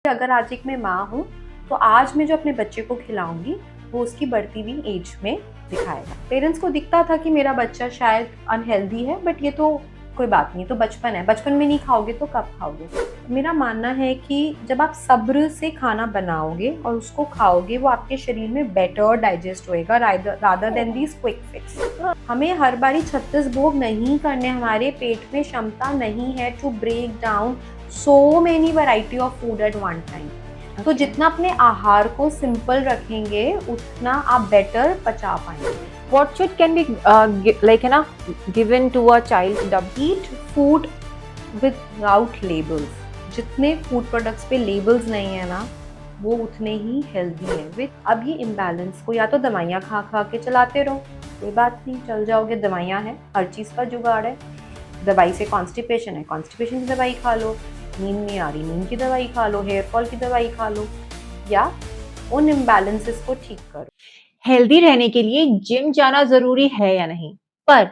अगर आज एक मैं माँ हूँ तो आज मैं जो अपने बच्चे को खिलाऊंगी वो उसकी बढ़ती हुई एज में दिखाएगा। पेरेंट्स को दिखता था कि मेरा बच्चा शायद अनहेल्दी है, बट ये तो कोई बात नहीं, तो बचपन है, बचपन में नहीं खाओगे तो कब खाओगे। मेरा मानना है कि जब आप सब्र से खाना बनाओगे और उसको खाओगे वो आपके शरीर में बेटर डाइजेस्ट होएगा rather than these quick fix. हमें हर बारी 36 भोग नहीं करने, हमारे पेट में क्षमता नहीं है to break down so many variety of food at one time. तो जितना अपने आहार को सिंपल रखेंगे उतना आप बेटर पचा पाएंगे। What should can be given to a child? Eat food without labels. जितने फूड प्रोडक्ट्स पे लेबल्स नहीं है ना वो उतने ही हेल्दी है। विद अब ये इम्बैलेंस को या तो दवाइयाँ खा खा के चलाते रहो, कोई बात नहीं, चल जाओगे, दवाइयाँ हैं, हर चीज़ का जुगाड़ है। दवाई से कॉन्स्टिपेशन है, कॉन्स्टिपेशन की दवाई खा लो, नींद नहीं आ रही, नींद की दवाई खा लो, हेयर फॉल की दवाई खा लो, या उन इम्बैलेंसेस को ठीक करो। हेल्दी रहने के लिए जिम जाना जरूरी है या नहीं, पर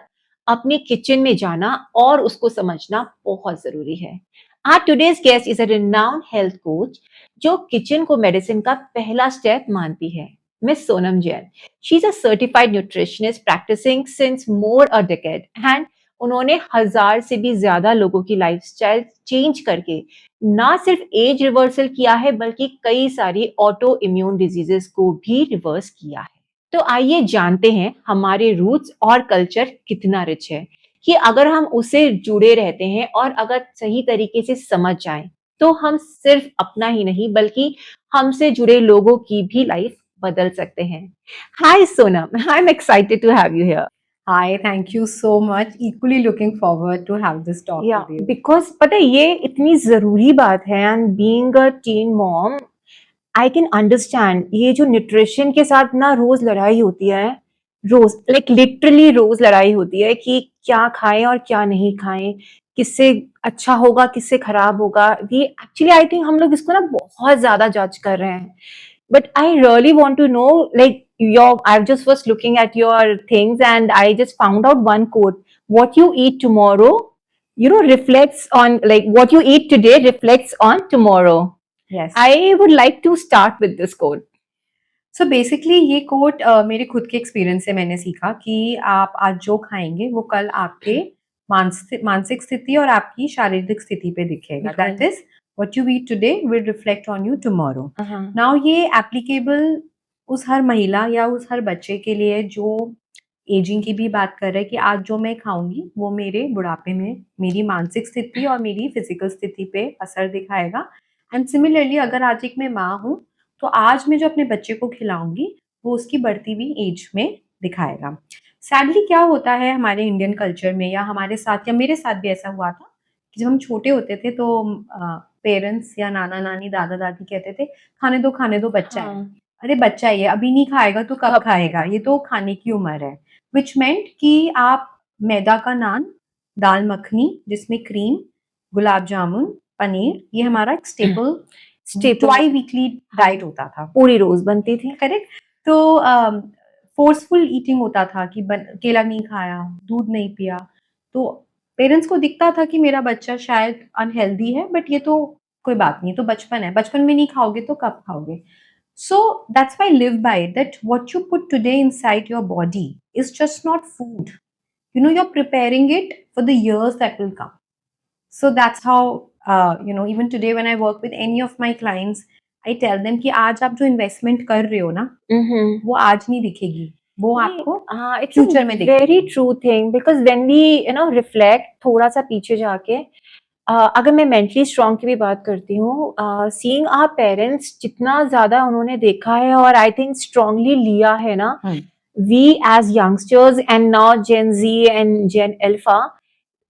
अपने किचन में जाना और उसको समझना बहुत जरूरी है। Our today's guest is a renowned health coach जो किचन को मेडिसिन का पहला स्टेप मानती है, miss Sonam Jain. She is a certified nutritionist practising since more a decade and उन्होंने 1000 से भी ज्यादा लोगों की लाइफस्टाइल चेंज करके ना सिर्फ एज रिवर्सल किया है बल्कि कई सारी ऑटो इम्यून डिजीजेस को भी रिवर्स किया है। तो आइए जानते हैं हमारे रूट्स और कल्चर कितना रिच है कि अगर हम उसे जुड़े रहते हैं और अगर सही तरीके से समझ जाएं तो हम सिर्फ अपना ही नहीं बल्कि हमसे जुड़े लोगों की भी लाइफ बदल सकते हैं। Hi Sonam, I am excited to have you here. Hi, thank you so much. Equally looking forward to have this talk with you. Because पता है ये इतनी जरूरी बात है and being a tin mom I can understand ये जो nutrition के साथ ना रोज लड़ाई होती है, रोज लिटरली रोज लड़ाई होती है कि क्या खाएं और क्या नहीं खाएं, किससे अच्छा होगा किससे खराब होगा। ये एक्चुअली आई थिंक हम लोग इसको ना बहुत ज्यादा जज कर रहे हैं। But I really want to know, like, I just was looking at your things and I just found out one quote. What you eat tomorrow, reflects on, like, what you eat today reflects on tomorrow. Yes. I would like to start with this quote. So basically ये coat मेरे खुद के experience से मैंने सीखा कि आप आज जो खाएंगे वो कल आपके मानसिक स्थिति और आपकी शारीरिक स्थिति पे दिखेगा। That is what you eat today will reflect on you tomorrow. Now ये एप्लीकेबल उस हर महिला या उस हर बच्चे के लिए जो एजिंग की भी बात कर रहे हैं कि आज जो मैं खाऊंगी वो मेरे बुढ़ापे में मेरी मानसिक स्थिति और मेरी फिजिकल स्थिति पे असर दिखाएगा। एंड सिमिलरली अगर आज एक मैं माँ हूँ तो आज मैं जो अपने बच्चे को खिलाऊंगी वो उसकी बढ़ती हुई एज में दिखाएगा। सैडली क्या होता है हमारे इंडियन कल्चर में या हमारे साथ या मेरे साथ भी ऐसा हुआ था कि जब हम छोटे होते थे तो पेरेंट्स या नाना नानी दादा दादी कहते थे खाने दो बच्चा है। अरे बच्चा ही है, अभी नहीं खाएगा तो कब खाएगा, ये तो खाने की उम्र है। विच मेंट कि आप मैदा का नान, दाल मखनी जिसमें क्रीम, गुलाब जामुन, पनीर, ये हमारा एक स्टेपल ट्वाई वीकली डाइट होता था, पूरी रोज बनती थी। करेक्ट। तो फोर्सफुल ईटिंग होता था कि केला नहीं खाया, दूध नहीं पिया, तो पेरेंट्स को दिखता था कि मेरा बच्चा शायद अनहेल्दी है, बट ये तो कोई बात नहीं, तो बचपन है, बचपन में नहीं खाओगे तो कब खाओगे। So that's why I live by it, that what you put today inside your body is just not food. You're preparing it for the years that will come. So that's how, even today when I work with any of my clients, I tell them कि आज आप जो investment कर रहे हो ना वो आज नहीं दिखेगी, वो आपको फ्यूचर में दिखेगी। Very true thing, because when we reflect थोड़ा सा पीछे जाके, अगर मैं मेंटली स्ट्रॉन्ग की भी बात करती हूँ, सीइंग आवर पेरेंट्स जितना ज्यादा उन्होंने देखा है और आई थिंक स्ट्रांगली लिया है ना, we as youngsters and now Gen Z and Gen Alpha,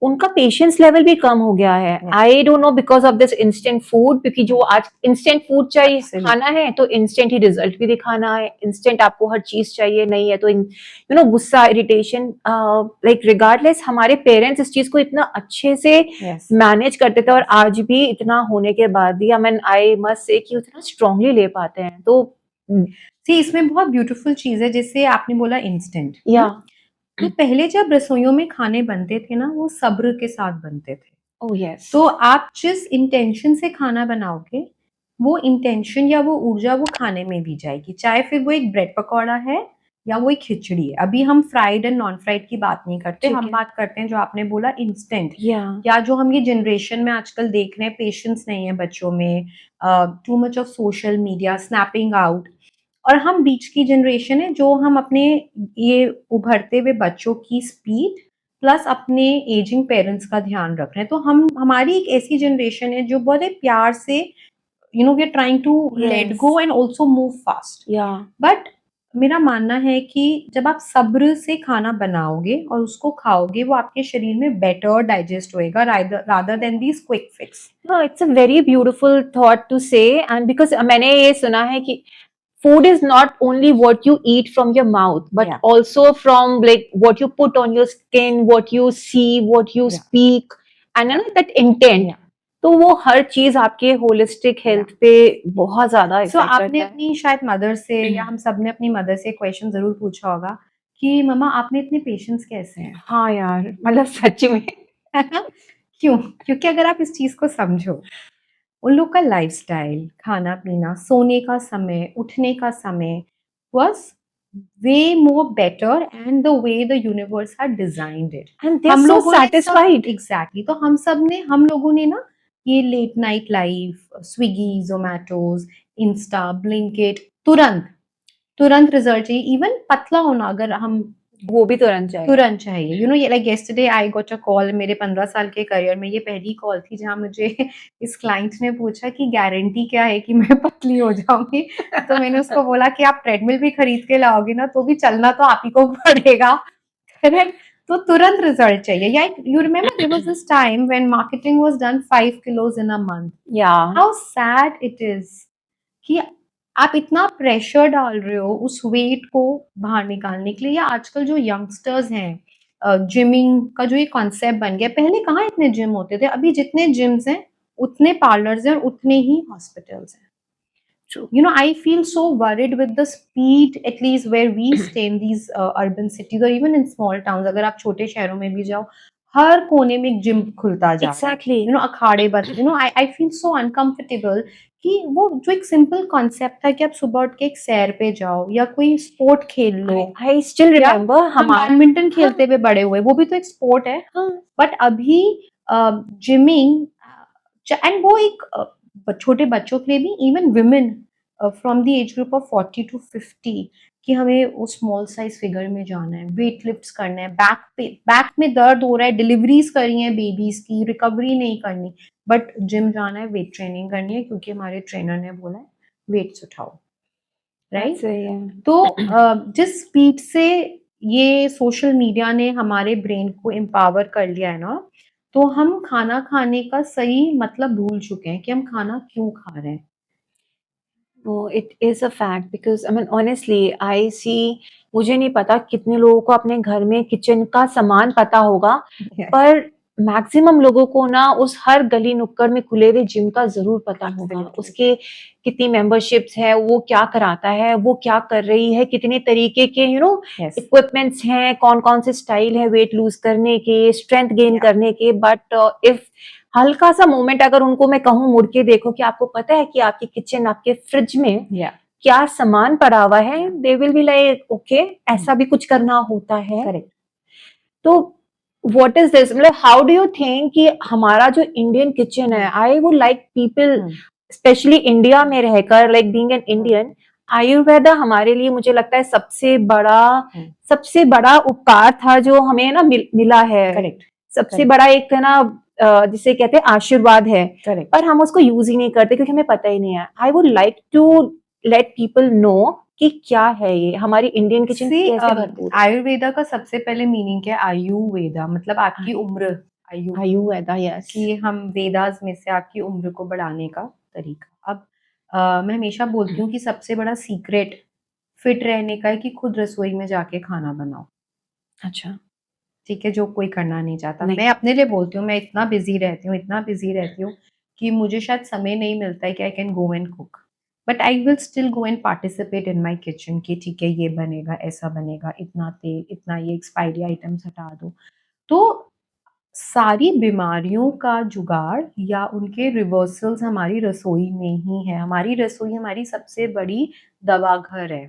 उनका पेशेंस लेवल भी कम हो गया है। I don't know because of this instant food, क्योंकि जो आज इंस्टेंट फूड चाहिए, खाना है तो इंस्टेंट ही रिजल्ट भी दिखाना है, इंस्टेंट आपको हर चीज चाहिए, नहीं है तो गुस्सा, इरिटेशन, लाइक रिगार्डलेस हमारे पेरेंट्स इस चीज को इतना अच्छे से मैनेज करते थे और आज भी इतना होने के बाद भी आई मस्ट से कि उतना स्ट्रांगली ले पाते हैं। तो इसमें बहुत ब्यूटीफुल चीज है, जैसे आपने बोला इंस्टेंट, तो पहले जब रसोइयों में खाने बनते थे ना वो सब्र के साथ बनते थे। Oh yes. तो आप जिस इंटेंशन से खाना बनाओगे वो इंटेंशन या वो ऊर्जा वो खाने में भी जाएगी, चाहे फिर वो एक ब्रेड पकौड़ा है या वो एक खिचड़ी है। अभी हम फ्राइड एंड नॉन फ्राइड की बात नहीं करते, ठीक हम है। बात करते हैं जो आपने बोला इंस्टेंट, या या जो हम ये जनरेशन में आजकल देख रहे हैं, पेशेंस नहीं है बच्चों में, too much of social media, snapping out. और हम बीच की जनरेशन है जो हम अपने ये उभरते हुए बच्चों की स्पीड प्लस अपने एजिंग पेरेंट्स का ध्यान रख रहे हैं। तो हम हमारी एक ऐसी जनरेशन है जो बड़े प्यार से we are trying to let us go and also move fast. Yeah but मेरा मानना है कि जब आप सब्र से खाना बनाओगे और उसको खाओगे, वो आपके शरीर में बेटर डाइजेस्ट होएगा rather than these quick fix. No, it's a very beautiful thought to say, and because मैंने ये सुना है कि food is not only what you eat from your mouth, but Yeah. also from like what you put on your skin, what you see, what you Yeah. speak, and you know that intent. Yeah. तो वो हर चीज आपके holistic health पे बहुत ज्यादा सो effect आपने करता है। अपनी शायद मदर से या हम सब ने अपनी मदर से क्वेश्चन जरूर पूछा होगा कि मम्मा आप में इतने पेशेंस कैसे हैं? हाँ यार, मतलब सच में। है ना? क्यों? क्योंकि अगर आप इस चीज को समझो, उन लोग का लाइफस्टाइल, खाना-पीना, सोने का समय, उठने का समय was way more better and the way the universe had designed it. And they are हम सो लोगों ने सब सेटिस्फाइड। एग्ज़ैक्टली, तो हम लोगों ने ना ये late night life, Swiggy, Zomatos, insta, Blinkit, तुरंत रिज़ल्ट चाहिए। इवन पतला होना अगर हम वो भी तुरंत चाहिए। तुरंत चाहिए। ये like yesterday I got a call, मेरे 15 साल के करियर में ये पहली कॉल थी जहाँ मुझे इस क्लाइंट ने पूछा कि गारंटी क्या है कि मैं पतली हो जाऊँगी? तो मैंने उसको बोला कि आप ट्रेडमिल भी खरीद के लाओगे ना, तो भी चलना तो आप ही को पड़ेगा। करेक्ट? तो तुरंत रिजल्ट चाहिए। Yeah you remember there was this time when marketing was done 5 kilos in a month. Yeah how sad it is कि आप इतना प्रेशर डाल रहे हो उस वेट को बाहर निकालने के लिए। या आजकल जो यंगस्टर्स हैं, जिमिंग का जो ये कॉन्सेप्ट बन गया, पहले कहाँ इतने जिम होते थे? अभी जितने जिम्स हैं, उतने पार्लर्स हैं और उतने ही हॉस्पिटल्स हैं। True. I feel so worried with the speed, at least where we stay in these urban cities or even in small towns. अगर आप छोटे शहरों में भी जाओ, हर कोने में एक जिम खुलता जा रहा है। एग्जैक्टली। अखाड़े बन, I feel so uncomfortable कि वो जो एक सिंपल कॉन्सेप्ट था कि आप सुबह उठ के एक सैर पे जाओ या कोई स्पोर्ट खेल लो, आई स्टिल या रिमेम्बर हम हमारा। बैडमिंटन हाँ, खेलते हुए बड़े हुए, वो भी तो एक स्पोर्ट है। हाँ, बट अभी जिमिंग एंड वो एक छोटे बच्चों के लिए भी, even women from the age group of 40 to 50, कि हमें वो स्मॉल साइज फिगर में जाना है, वेट लिफ्ट्स करना है, बैक में दर्द हो रहा है, डिलीवरीज करी हैं बेबीज की, रिकवरी नहीं करनी, बट जिम जाना है, वेट ट्रेनिंग करनी है क्योंकि हमारे ट्रेनर ने बोला है वेट्स उठाओ, बात राइट? सही है। तो जिस स्पीड से ये सोशल मीडिया ने हमारे ब्रेन को एम्पावर कर लिया है ना, तो हम खाना खाने का सही मतलब भूल चुके हैं कि हम खाना क्यों खा रहे हैं। No, it is a fact because I mean honestly I see, मुझे नहीं पता कितने लोगों को अपने घर में किचन का सामान पता होगा, Yes, पर मैक्सिमम लोगों को ना उस हर गली नुक्कड़ में खुले हुए जिम का जरूर पता होगा। absolutely. उसके कितनी मेंबरशिप्स है, वो क्या कराता है, वो क्या कर रही है, कितने तरीके के Yes, इक्विपमेंट्स हैं, कौन कौन से स्टाइल है वेट लूज करने के, स्ट्रेंथ गेन Yeah. करने के। बट इफ हल्का सा मोमेंट अगर उनको मैं कहूँ मुड़ के देखो कि आपको पता है कि आपकी किचन, आपके फ्रिज में yeah, क्या सामान पड़ा हुआ है, they will be like okay, ऐसा भी कुछ करना होता है। correct. तो व्हाट इज दिस, मतलब हाउ डू यू थिंक कि हमारा जो इंडियन किचन है, I would like people specially India में रहकर, like being an Indian, Ayurveda हमारे लिए मुझे लगता है सबसे बड़ा उपकार था जो हमें ना मिला है। Correct, सबसे correct. बड़ा एक है ना जिसे कहते हैं आशीर्वाद है, correct. पर हम उसको यूज ही नहीं करते क्योंकि हमें पता ही नहीं है। I would like to let people know कि क्या है ये हमारी इंडियन किचन See, कैसे भरपूर है। आयुर्वेदा का सबसे पहले मीनिंग क्या है? आयुर्वेदा मतलब आपकी उम्र, आयु, आयुर्वेदा, यस। कि हम वेदास में से आपकी उम्र को बढ़ाने का तरीका। अब मैं हमेशा बोलती हूँ कि सबसे बड़ा सीक्रेट फिट रहने का है कि खुद रसोई में जाके खाना बनाओ। अच्छा। ठीक है, जो कोई करना नहीं चाहता। नहीं। मैं अपने लिए बोलती हूँ, मैं इतना बिज़ी रहती हूँ कि मुझे शायद समय नहीं मिलता है कि I can go and cook. But I will still go and participate in my kitchen कि ठीक है, ये बनेगा, ऐसा बनेगा, इतना तेल, इतना ये एक्सपायरी आइटम्स हटा दो। तो सारी बीमारियों का जुगाड़ या उनके रिवर्सल्स हमारी रसोई में ही है। हमारी रसोई हमारी सबसे बड़ी दवा घर है,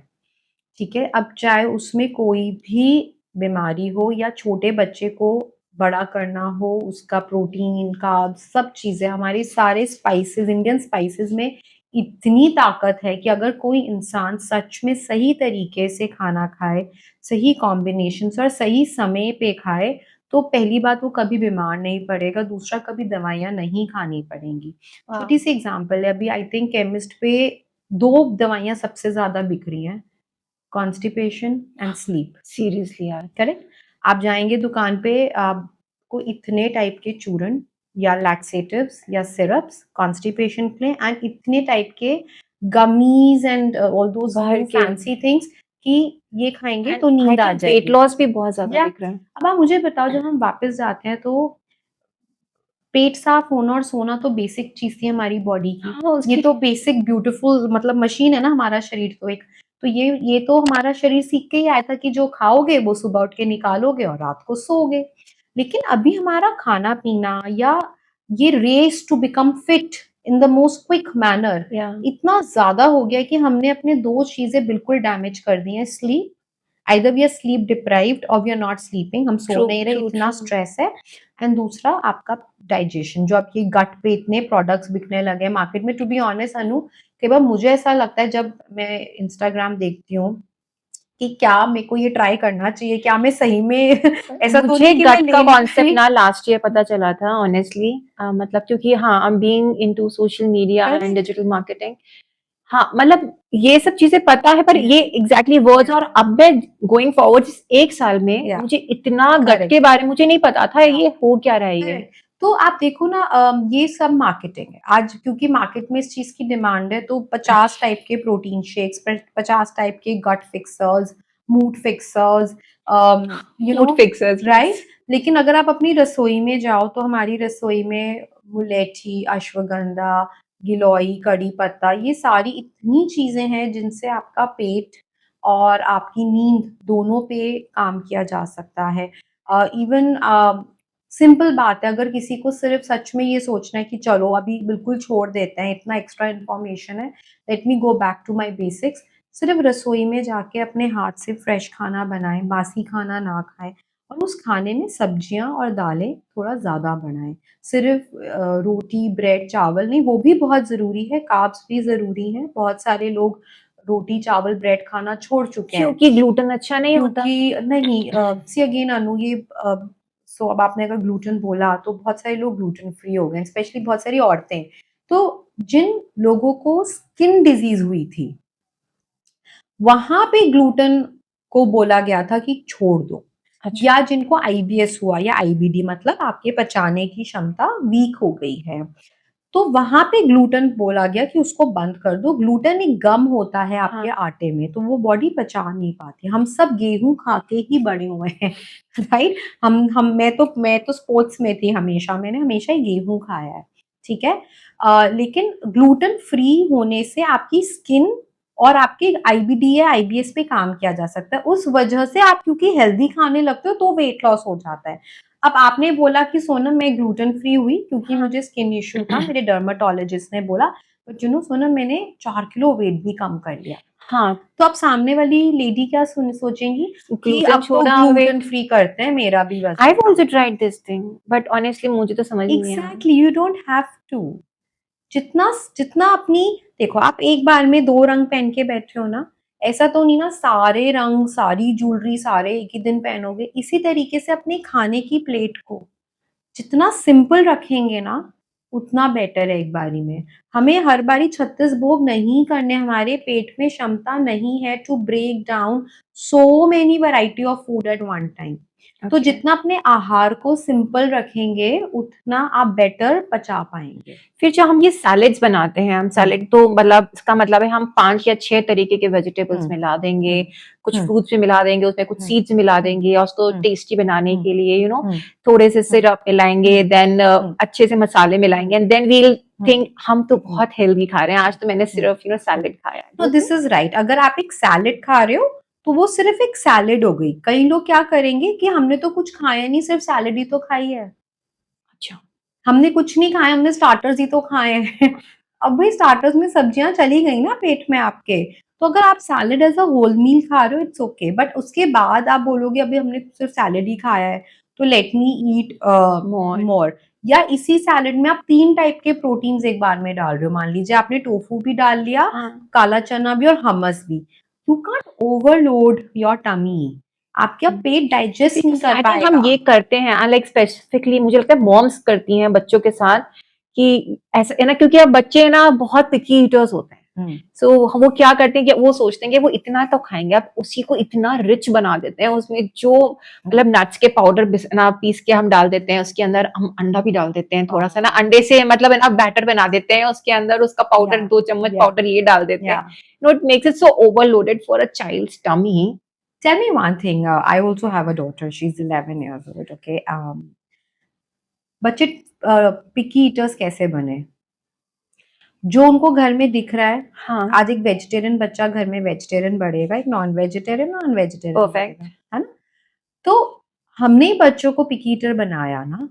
ठीक है? अब चाहे उसमें कोई भी बीमारी हो या छोटे बच्चे को बड़ा करना हो, उसका प्रोटीन, कार्ब्स सब चीज़ें हमारे सारे स्पाइसेस, इंडियन स्पाइसेस में इतनी ताकत है कि अगर कोई इंसान सच में सही तरीके से खाना खाए, सही कॉम्बिनेशंस और सही समय पे खाए, तो पहली बात वो कभी बीमार नहीं पड़ेगा, दूसरा कभी दवाइयाँ नहीं खानी पड़ेंगी। वाह, छोटी-सी एग्ज़ाम्पल है, अभी आई थिंक केमिस्ट पे 2 दवाइयाँ सबसे ज़्यादा बिक रही हैं, कॉन्स्टिपेशन एंड स्लीप, सीरियसली यार। करेक्ट? आप जाएँगे दुकान पे, आपको इतने टाइप के चूरन या लैक्सेटिव्स या सिरप्स कॉन्स्टिपेशन के लिए एंड इतने टाइप के गमीज़ एंड ऑल दोज़ बाहर के फैंसी थिंग्स कि ये खाएँगे एंड तो आई नींद आ थिंक वेट जाएगी। लॉस भी बहुत ज़्यादा या दिख रहा है। अब आप मुझे बताओ, जब हम वापस जाते हैं तो पेट साफ होना और सोना तो बेसिक चीज़ थी हमारी बॉडी की। हाँ, ये उसकी तो बेसिक ब्यूटीफुल मतलब मशीन है ना हमारा शरीर तो एक। तो ये तो हमारा शरीर सीख के ही आया था कि जो खाओगे वो सुबह उठ के निकालोगे और रात को सोओगे। लेकिन अभी हमारा खाना-पीना या ये race to become fit in the most quick manner या इतना ज़्यादा हो गया है कि हमने अपने 2 चीज़ें बिल्कुल डैमेज कर दी हैं। Sleep, either we are sleep deprived और वी आर नॉट स्लीपिंग, हम ट्रू, सो नहीं रहे, ट्रू, इतना ट्रू। स्ट्रेस है। एंड दूसरा आपका डाइजेशन, जो आपकी गट पे इतने प्रोडक्ट्स बिकने लगे हैं मार्केट में। टू बी ऑनेस्ट अनु, कई बार मुझे ऐसा लगता है जब मैं इंस्टाग्राम देखती हूँ कि क्या मेरे को ये ट्राई करना चाहिए, क्या मैं सही में ऐसा तो मुझे नहीं कि मैं गट का ले नहीं कॉन्सेप्ट रही। ना लास्ट ईयर पता चला था ऑनेस्टली। मतलब क्योंकि हाँ, I am being into social media and correct. Digital marketing. हाँ, मतलब ये सब चीजें पता है, पर या ये एग्जैक्टली वर्ड्स, और अब मैं गोइंग फॉरवर्ड एक साल में या मुझे इतना गट के करेक्ट। बारे में मुझे नहीं पता था, या ये हो क्या रहा है ये। करेक्ट। तो आप देखो ना, ये सब मार्केटिंग है। आज क्योंकि मार्केट में इस चीज़ की डिमांड है तो 50 टाइप के प्रोटीन शेक्स, 50 टाइप के gut fixers, mood fixers, you know, mood fixers, right? Yes. लेकिन अगर आप अपनी रसोई में जाओ तो हमारी रसोई में मुलेठी, अश्वगंधा, गिलोय, कड़ी पत्ता, ये सारी इतनी चीज़ें हैं जिनसे आपका पेट और आपकी नींद दोनों पे काम किया जा सकता है। इवन सिंपल बात है, अगर किसी को सिर्फ सच में ये सोचना है कि चलो अभी बिल्कुल छोड़ देते हैं, इतना एक्स्ट्रा इन्फॉर्मेशन है, let me go back to my basics, सिर्फ रसोई में जाके अपने हाथ से फ्रेश खाना बनाएं, बासी खाना ना खाएं और उस खाने में सब्जियां और दालें थोड़ा ज़्यादा बनाएं। सिर्फ रोटी, ब्रेड, चावल नहीं, वो भी बहुत ज़रूरी है, कार्ब्स भी ज़रूरी हैं। बहुत सारे लोग रोटी, चावल, ब्रेड खाना छोड़ चुके हैं क्योंकि ग्लूटेन अच्छा नहीं होता। क्योंकि नहीं, सी अगेन अनु, ये सो अब आपने अगर ग्लूटेन बोला तो बहुत सारे लोग ग्लूटेन फ्री हो गए, स्पेशली बहुत सारी औरतें। तो जिन लोगों को स्किन डिजीज हुई थी, वहां पे ग्लूटेन को बोला गया था कि छोड़ दो। अच्छा। या जिनको आईबीएस हुआ या आईबीडी, मतलब आपके पचाने की क्षमता वीक हो गई है, तो वहाँ पे ग्लूटेन बोला गया कि उसको बंद कर दो। ग्लूटेन एक गम होता है हाँ, आपके आटे में, तो वो बॉडी पचा नहीं पाती। हम सब गेहूँ खा के ही बड़े हुए हैं, राइट? हम मैं तो स्पोर्ट्स में थी हमेशा, मैंने हमेशा ही गेहूँ खाया है, ठीक है? लेकिन ग्लूटेन फ्री होने से आपकी स्किन और आपके आईबीडी या आईबीएस पे काम किया जा सकता है। उस वजह से आप क्योंकि हेल्दी खाने लगते हो तो वेट लॉस हो जाता है। अब आपने बोला कि सोनम मैं ग्लूटेन फ्री हुई क्योंकि हाँ। मुझे स्किन इश्यू था, मेरे डर्मेटोलॉजिस्ट ने बोला, बट यू नो सोनम, मैंने 4 किलो वेट भी कम कर लिया। हाँ, तो अब सामने वाली लेडी क्या सोचेंगी कि ग्लूटेन अब तो छोड़ा, ग्लूटेन वेट। फ्री करते हैं, मेरा भी आई वजन कम। Also tried this thing, but honestly मुझे तो समझ नहीं आया। Exactly, you don't have to. जितना जितना अपनी, देखो आप एक बार में 2 रंग पहन के बैठे हो ना, ऐसा तो नहीं ना सारे रंग, सारी ज्वेलरी सारे एक ही दिन पहनोगे। इसी तरीके से अपने खाने की प्लेट को जितना सिंपल रखेंगे ना, उतना बेटर है एक बारी में। हमें हर बारी 36 भोग नहीं करने, हमारे पेट में क्षमता नहीं है to break down so many variety of food at one time. तो ओके। जितना अपने आहार को सिंपल रखेंगे, उतना आप बेटर पचा पाएँगे। फिर जो हम ये सैलेड्स बनाते हैं, हम हुँ, सैलेड तो मतलब इसका मतलब है हम 5 या 6 तरीके के वेजिटेबल्स हुँ, मिला देंगे, हुँ, कुछ हुँ, फ्रूट्स भी मिला देंगे, उसमें कुछ हुँ, सीड्स मिला हुँ, देंगे और उसको हुँ, टेस्टी बनाने हुँ, के लिए हुँ, थोड़े से हुँ, सिरप मिलाएँगे, हुँ, देन हुँ, अच्छे से मसाले हुँ, मिलाएँगे and then we will hmm, think हम तो हुँ, बहुत हेल्दी खा रहे हैं, आज तो मैंने हुँ, सिर्फ हुँ। सैलेड खाया है। तो do you this think? Is right. अगर आप एक सैलेड खा रहे हो, तो वो सिर्फ़ एक सैलेड हो गई। कई लोग क्या करेंगे कि हमने तो कुछ खाया नहीं, सिर्फ़ सैलेड ही तो खाई है। हमने कुछ नहीं खाया, हमने स्टार्टर्स ही तो खाए हैं। अब भाई स्टार्टर्स में सब्जियां चली गई ना पेट में आपके, तो अगर आप salad as a whole meal खा रहे हो इट्स ओके, बट उसके बाद आप बोलोगे अभी हमने सिर्फ सैलेड ही खाया है तो लेट मी ईट मोर। मोर। या इसी सैलेड में आप 3 टाइप के प्रोटीन्स एक बार में डाल रहे हो, मान लीजिए आपने टोफू भी डाल लिया, हाँ काला चना भी और हमस भी। You can't overload your tummy, आपका पेट डाइजेस्ट नहीं कर आई थिंक हम पाएगा। ये करते हैं, लाइक स्पेसिफिकली मुझे लगता है मॉम्स करती हैं बच्चों के साथ कि ऐसा है ना, क्योंकि अब बच्चे ना बहुत पिकी ईटर्स होते हैं। सो वो क्या करते हैं कि वो सोचते हैं कि वो इतना तो खाएंगे, अब उसी को इतना रिच बना देते हैं, उसमें जो मतलब नट्स के पाउडर ना पीस के हम डाल देते हैं, उसके अंदर हम अंडा भी डाल देते हैं थोड़ा सा ना, अंडे से मतलब है ना बैटर बना देते हैं, उसके अंदर उसका पाउडर Yeah, 2 चम्मच yeah, पाउडर ये डाल देते हैं। yeah. No, it makes it so overloaded for a child's tummy. Tell me one thing. I also have a daughter. She's 11 years old. Okay. बच्चे पिकी ईटर्स कैसे बने? जो उनको घर में दिख रहा है, हाँ आज एक वेजिटेरियन बच्चा घर में वेजिटेरियन बढ़ेगा, एक नॉन वेजिटेरियन परफेक्ट। बढ़ेगा, है ना? तो हमने ही बच्चों को पिकी ईटर बनाया ना,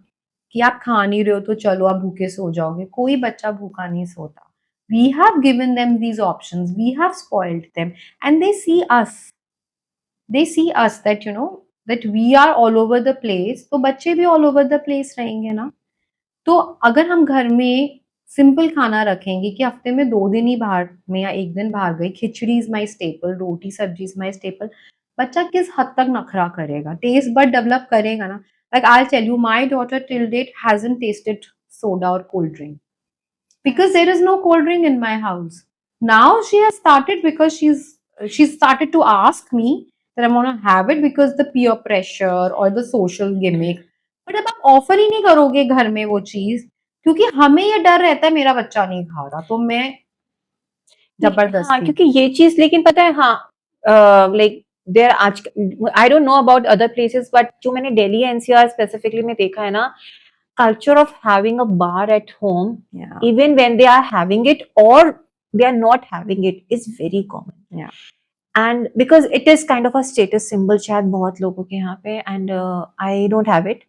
कि आप खा नहीं रहे हो तो चलो आप भूखे सो जाओगे। कोई बच्चा भूखा नहीं सोता। We have given them these options. We have spoiled them, and they see us. They see us that that we are all over the place, तो बच्चे भी all over the place रहेंगे ना। तो अगर हम घर में सिंपल खाना रखेंगे कि हफ्ते में 2 दिन ही बाहर में या 1 दिन बाहर गई, खिचड़ी इज माई स्टेपल, रोटी सब्जी इज माई स्टेपल, बच्चा किस हद तक नखरा करेगा, टेस्ट बड डेवलप करेगा ना। Like I tell you, my daughter till date hasn't tested soda और cold drink because there is no cold drink in my house. Now she has started because she's started to ask me that I want to have it because the peer pressure or the social gimmick. But अब आप offer ही नहीं करोगे घर में वो चीज, क्योंकि हमें ये डर रहता है मेरा बच्चा नहीं खा रहा, तो मैं हाँ, जबरदस्ती। क्योंकि ये चीज लेकिन पता है, हाँ लाइक देयर आज, आई don't know about other places, but जो मैंने दिल्ली एनसीआर स्पेसिफिकली में देखा है ना, culture of having a bar at home, Yeah, even when they are having it or they are not having it, is very common. yeah, And because it is kind of a status symbol शायद बहुत लोगों के यहाँ पे, and I don't have it,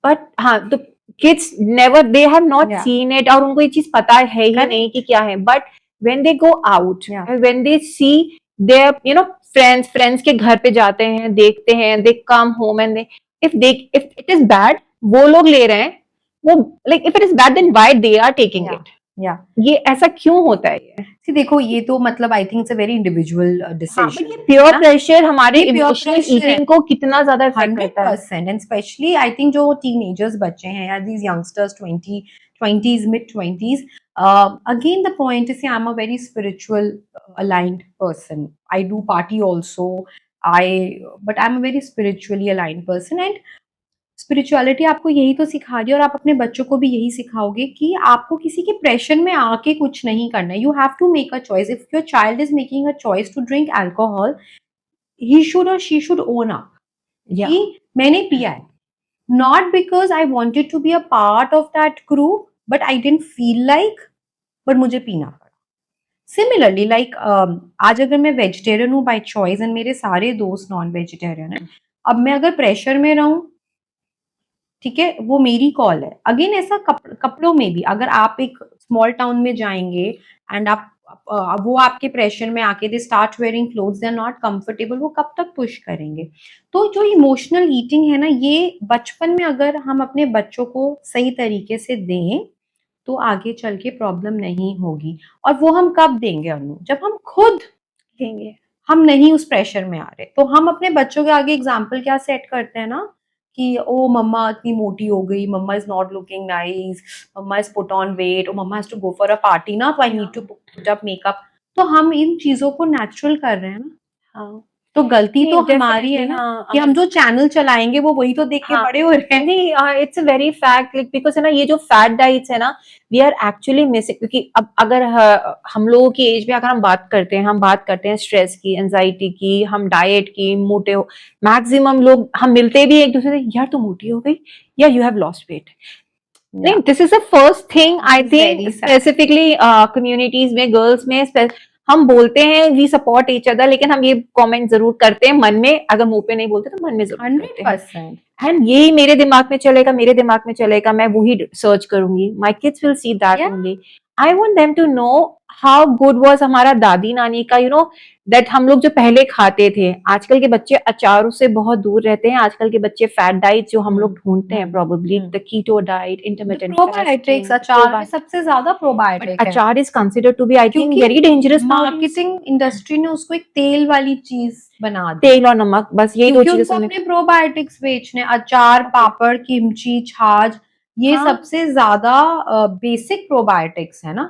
but हाँ the kids never, they have not yeah. seen it, और उनको ये चीज पता है ही Correct. नहीं कि क्या है, but when they go out Yeah. and when they see their friends के घर पे जाते हैं, देखते हैं, they come home and they, if it is bad वो लोग ले रहे हैं, वो like if it is bad then why they are taking Yeah. it, Yeah. ये ऐसा क्यों होता है ये? See, देखो ये तो मतलब I think it's a very individual हाँ, डिसीजन। but ये प्योर प्रेशर हमारे ये pure इमोशनल pressure है। ईटिंग को कितना ज्यादा इफेक्ट करता है। 100%, एंड स्पेशली आई थिंक जो टीनेजर्स बच्चे हैं या these youngsters 20s mid 20s, again the point is I am a very spiritual aligned person, I do party also, I but I am a very spiritually aligned person, and spirituality आपको यही तो सिखा रही है और आप अपने बच्चों को भी यही सिखाओगे कि आपको किसी के प्रेशर में आके कुछ नहीं करना है। You have to make a choice. If your child is making a choice to drink alcohol, he should or she should own up Yeah. कि मैंने पिया है, not because I wanted to be a part of that crew, but I didn't feel like, but मुझे पीना पड़ा। Similarly, like आज अगर मैं वेजिटेरियन हूँ बाय चॉइस एंड मेरे सारे दोस्त नॉन वेजिटेरियन हैं, अब मैं अगर प्रेशर में रहूं, ठीक है, वो मेरी कॉल है। अगेन ऐसा कपड़ों में भी अगर आप एक स्मॉल टाउन में जाएंगे एंड आप वो आपके प्रेशर में आके they start wearing clothes, they are not comfortable, वो कब तक पुश करेंगे? तो जो इमोशनल ईटिंग है ना, ये बचपन में अगर हम अपने बच्चों को सही तरीके से दें तो आगे चल के प्रॉब्लम नहीं होगी। और वो हम कब देंगे अनु? जब हम खुद देंगे। हम नहीं उस प्रेशर में आ रहे, तो हम अपने बच्चों के आगे एग्जाम्पल क्या सेट करते हैं ना कि ओ मम्मा इतनी मोटी हो गई, mama is not looking nice, mama is put on weight, और mama has to go for a party ना, तो I need to put up makeup. तो हम इन चीजों को नेचुरल कर रहे हैं ना, हाँ तो गलती तो नहीं, हमारी है definitely, ना हाँ, कि हम जो चैनल चलाएंगे वो वही तो देख के हाँ बड़े हो रहे हैं। नहीं, it's a very fact, like because है ना, ये जो फैट डाइट्स है ना, वी आर एक्चुअली मिसिंग, क्योंकि अब अगर हम लोगों की एज में अगर हम बात करते हैं, स्ट्रेस की, एंजाइटी की, हम डाइट की, मोटे हो, मैक्सिमम लोग हम मिलते भी एक दूसरे से, यार तू मोटी हो गई या यू हैव लॉस्ट वेट। नहीं, this is the first thing I think Very sad. Specifically communities में, गर्ल्स में हम बोलते हैं वी सपोर्ट ईच अदर, लेकिन हम ये कमेंट जरूर करते हैं मन में, अगर मुंह पे नहीं बोलते तो मन में जरूर करते हैं। 100%। एंड यही मेरे दिमाग में चलेगा, मेरे दिमाग में चलेगा, मैं वही सर्च करूंगी, my kids will see that Yeah. Only. I want them to know how good was हमारा दादी नानी का, दैट हम लोग जो पहले खाते थे। आजकल के बच्चे अचारों से बहुत दूर रहते हैं, आजकल के बच्चे फैट डाइट जो हम लोग ढूंढते हैं, probably the keto diet, intermittent probiotics, अचार में सबसे ज्यादा बट प्रोबायोटिक है, achar is considered to be, I think, क्योंकि वेरी डेंजरस मार्केटिंग इंडस्ट्री ने उसको एक तेल वाली चीज बना दी, तेल और नमक, बस यही दो क्योंकि चीजें उनको सुनने। अपने प्रोबायोटिक्स बेचने, अचार, पापड़, किमची, छाछ, ये हाँ। सबसे ज्यादा बेसिक प्रोबायोटिक्स है ना।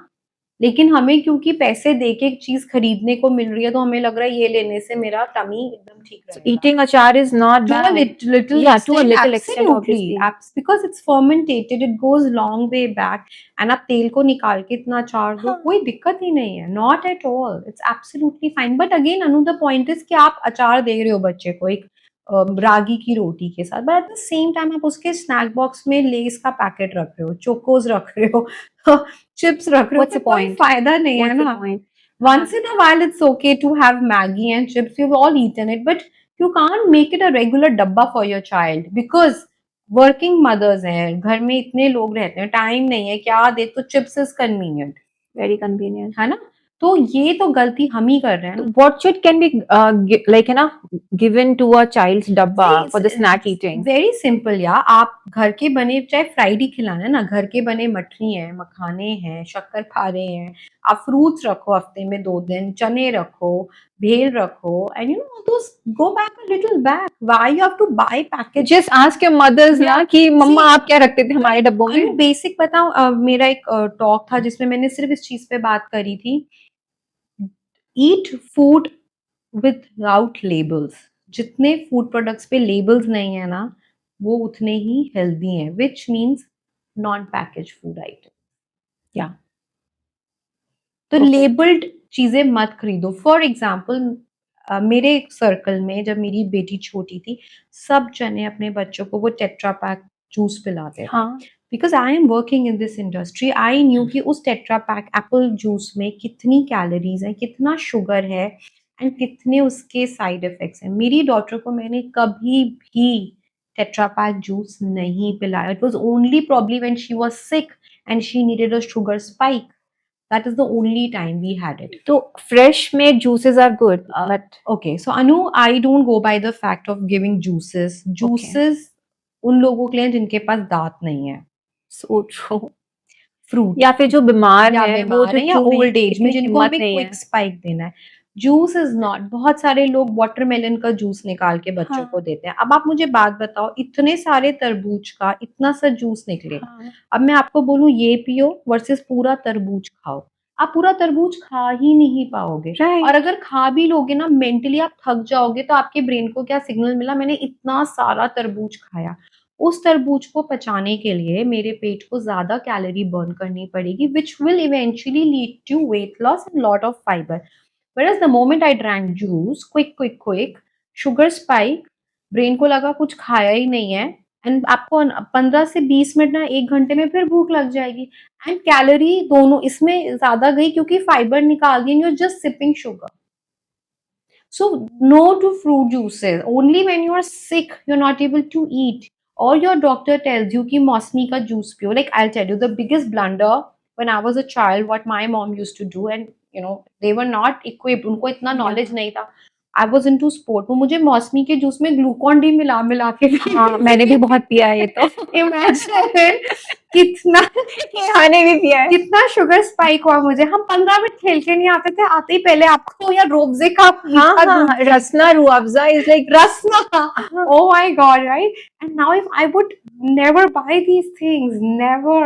लेकिन हमें क्योंकि पैसे दे के एक चीज खरीदने को मिल रही है, तो हमें लग रहा है ये लेने से मेरा टमी एकदम ठीक So रहेगा। eating achar is not To a bad. little Yeah, to a extent, little extent, absolutely, obviously. because it's fermented, it goes long way back, and आप तेल को निकाल के इतना अचार दो, हाँ. कोई दिक्कत ही नहीं है, not at all, it's absolutely fine. But again, another point is कि आप अचार दे रहे हो बच्चे को एक रागी की रोटी के साथ, but at the same time आप उसके स्नैक बॉक्स में लेस का पैकेट रख रहे हो, चोकोज रख रहे हो, चिप्स रख रहे हो, What's the फिर कोई point? फायदा नहीं है What's the ना। point? Once in a while, it's okay to have Maggie and chips. You've all eaten it, but you can't make it a regular dabba for your child because working mothers हैं, घर में इतने लोग रहते हैं, time नहीं है, क्या दे, तो chips is convenient, Very convenient. है ना। तो ये तो गलती हम ही कर रहे हैं So ना। what should can be like given to a child's dabba for the snack eating? Very simple या आप घर के बने, चाहे फ्राइड ही खिलाना है ना, घर के बने मठरी हैं, मखाने हैं, शक्कर खारे हैं, आप फ्रूट्स रखो हफ्ते में 2 दिन, चने रखो, भेल रखो, and those go back a little back. Why you have to buy packaged? Just ask your mothers Yeah. ना कि मम्मा See, आप क्या रखते थे हमारे डब्बों में? बेसिक बताऊं, मेरा एक टॉक था जिसमें मैंने सिर्फ इस चीज पे बात करी थी, ईट फूड विदाउट लेबल्स। जितने फूड प्रोडक्ट्स पे लेबल्स नहीं है ना, वो उतने ही हेल्दी हैं, which means non package food item. Yeah. तो Okay. लेबल्ड चीजें मत खरीदो। फॉर एग्जाम्पल, मेरे सर्कल में जब मेरी बेटी छोटी थी, सब जने अपने बच्चों को वो टेट्रा पैक जूस पिलाते थे। हाँ. Because I am working in this industry, I knew कि उस टेट्रा पैक एप्पल जूस में कितनी कैलोरीज है, कितना शुगर है, एंड कितने उसके साइड इफेक्ट्स हैं। मेरी डॉटर को मैंने कभी भी टेट्रा पैक जूस नहीं पिलाया। It was only probably when she was sick and she needed a sugar spike, that is the only time we had it. So fresh made juices are good, but Okay, so Anu, I don't go by the fact of giving juices. Juices उन लोगों के लिए जिनके पास दांत नहीं है, so true. Fruit या फिर जो बीमार या है, वो बीमार जो है, या चूहे, ओल्ड एज में इतनी जिनको हिम्मत हमें नहीं क्विक है। स्पाइक देना है। जूस इज नॉट, बहुत सारे लोग वाटरमेलन का जूस निकाल के बच्चों हाँ. को देते हैं। अब आप मुझे बात बताओ, इतने सारे तरबूज का इतना सा जूस निकलेगा, हाँ. अब मैं आपको बोलूं ये पियो वर्सेस पूरा तरबूज खाओ, आप पूरा तरबूज खा ही नहीं पाओगे। Right. और अगर खा भी लोगे ना, मेंटली आप थक जाओगे, तो आपके ब्रेन को क्या सिग्नल मिला, मैंने इतना सारा तरबूज खाया। उस तरबूज को पचाने के लिए मेरे पेट को ज्यादा कैलोरी बर्न करनी पड़ेगी, which will eventually lead to weight loss and lot of fibre. Whereas the moment I drank juice, quick, sugar spike, brain को लगा कुछ खाया ही नहीं है, एंड आपको 15 से 20 मिनट ना 1 घंटे में फिर भूख लग जाएगी, एंड कैलोरी दोनों इसमें ज्यादा गई क्योंकि फाइबर निकाल दी, you are just sipping sugar. So no to fruit juices. Only when you are sick, you're not able to eat, or your doctor tells you कि मौसमी का juice पियो. Like I'll tell you the biggest blunder when I was a child, what my mom used to do, and they were not equipped. उनको इतना knowledge नहीं था. I was into sport. वो मुझे मौसमी के जूस में ग्लूकॉन डी मिला मिला के हाँ, मैंने भी बहुत पिया है ये तो। इमेजिन कितना मैंने भी पिया है। कितना शुगर स्पाइक हुआ मुझे। हम 15 मिनट खेल के नहीं आते थे, आते ही पहले आपको या रोबजे का मीठा दूध, रसना Rooh Afza is like Rasna, oh my god, right? And now if I would never buy these things, never.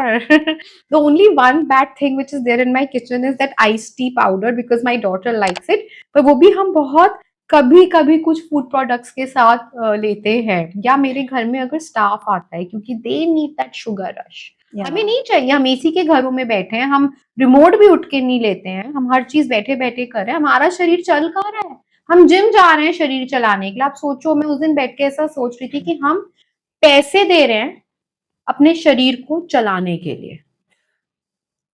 The only one bad thing which is there in my kitchen is that iced tea powder, because my daughter likes it, पर वो भी हम बहुत कभी कभी कुछ food products के साथ लेते हैं, या मेरे घर में अगर स्टाफ आता है, क्योंकि they need that sugar rush. हमें नहीं चाहिए, हम एसी के घरों में बैठे हैं, हम रिमोट भी उठ के नहीं लेते हैं, हम हर चीज बैठे बैठे कर रहे हैं, हमारा शरीर चल कहाँ रहा है, हम जिम जा रहे हैं शरीर चलाने के लिए। आप सोचो, मैं उस दिन बैठ के ऐसा सोच रही थी कि हम पैसे दे रहे हैं अपने शरीर को चलाने के लिए,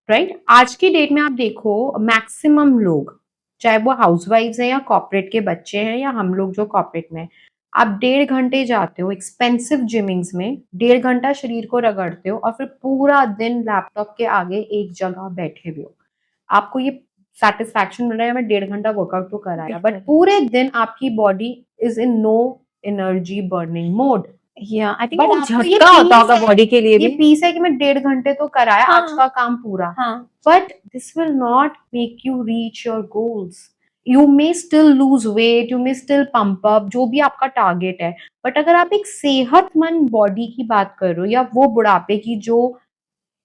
राइट? आज की डेट में आप देखो, मैक्सिमम लोग चाहे वो हाउसवाइफ्स हैं या कॉर्पोरेट के बच्चे हैं या हम लोग जो कॉर्पोरेट में हैं, आप 1.5 घंटे जाते हो एक्सपेंसिव जिमिंग्स में, 1.5 घंटा शरीर को रगड़ते हो और फिर पूरा दिन लैपटॉप के आगे एक जगह बैठे हुए हो। आपको ये सेटिस्फैक्शन मिल रहा है मैं 1.5 घंटा वर्कआउट तो कराया, बट बिल्कुल। पूरे दिन आपकी body is in no energy burning mode. Yeah I think but वो आपको ये झटका होता पीस होगा है, बॉडी के लिए ये भी। पीस है कि मैं 1.5 घंटे तो कराया, आज हाँ का काम पूरा। हाँ। But this will not make you reach your goals. You may still lose weight, you may still pump up, जो भी आपका टारगेट है। बट अगर आप एक सेहतमंद बॉडी की बात कर रहे हो या वो बुढ़ापे की जो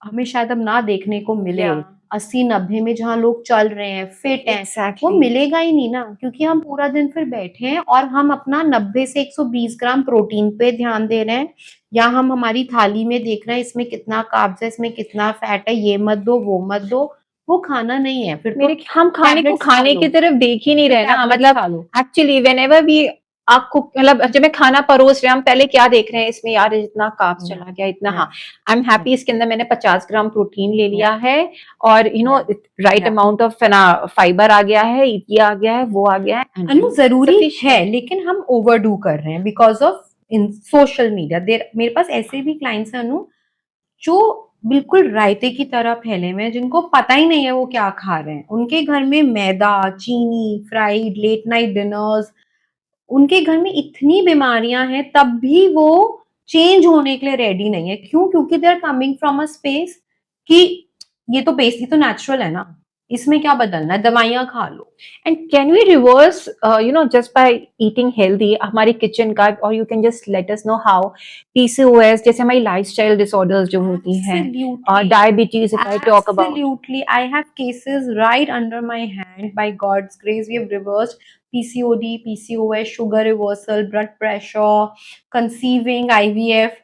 हमें शायद अब ना देखने को मिले, Yeah. 80-90 में जहाँ लोग चल रहे हैं, फिट हैं, वो Exactly. मिलेगा ही नहीं ना, क्योंकि हम पूरा दिन फिर बैठे हैं और हम अपना 90 से 120 ग्राम प्रोटीन पे ध्यान दे रहे हैं, या हम हमारी थाली में देख रहे हैं इसमें कितना कार्ब्स है, इसमें कितना फैट है, ये मत दो, वो मत दो। वो खाना नहीं है, फिर तो मेरे हम खाने को टैबलेट्स खा खाने लो, की तरफ देख ही नहीं फिर रहे ना, टैबलेट्स मतलब खा लो। एक्चुअली व्हेनेवर वी आपको मतलब जब मैं खाना परोस रहे हैं हम पहले क्या देख रहे हैं इसमें, यार इतना कार्ब्स Yeah, चला गया इतना, हाँ yeah, आई एम हैप्पी इसके अंदर मैंने 50 ग्राम प्रोटीन ले लिया yeah, है और you know yeah, right yeah. Amount of fibre आ गया है, ये आ गया है, वो आ गया है, एंड अनु जरूरी है, सफिशिएंट। लेकिन हम ओवरडू कर रहे हैं because of in social media. There मेरे पास ऐसे भी क्लाइंट्स हैं अनु जो बिल्कुल रायते की तरह फैले हुए हैं, जिनको पता ही नहीं है वो क्या खा रहे हैं। उनके घर में मैदा, चीनी, फ्राइड, लेट नाइट डिनर्स, उनके घर में इतनी बीमारियां हैं, तब भी वो चेंज होने के लिए रेडी नहीं है। क्यों? क्योंकि they are coming from a space कि ये तो बेसिकली तो नेचुरल है ना, इसमें क्या बदलना है, दवाइयां खा लो। And can we reverse you know just by eating healthy हमारी किचन का, और you can just let us know how PCOS जैसे हमारी लाइफस्टाइल डिसऑर्डर्स जो होती हैं, Absolutely. Diabetes if I talk about. Absolutely. I have cases right under my hand. By God's grace, we have reversed PCOD, PCOS, sugar reversal, blood pressure, conceiving, IVF,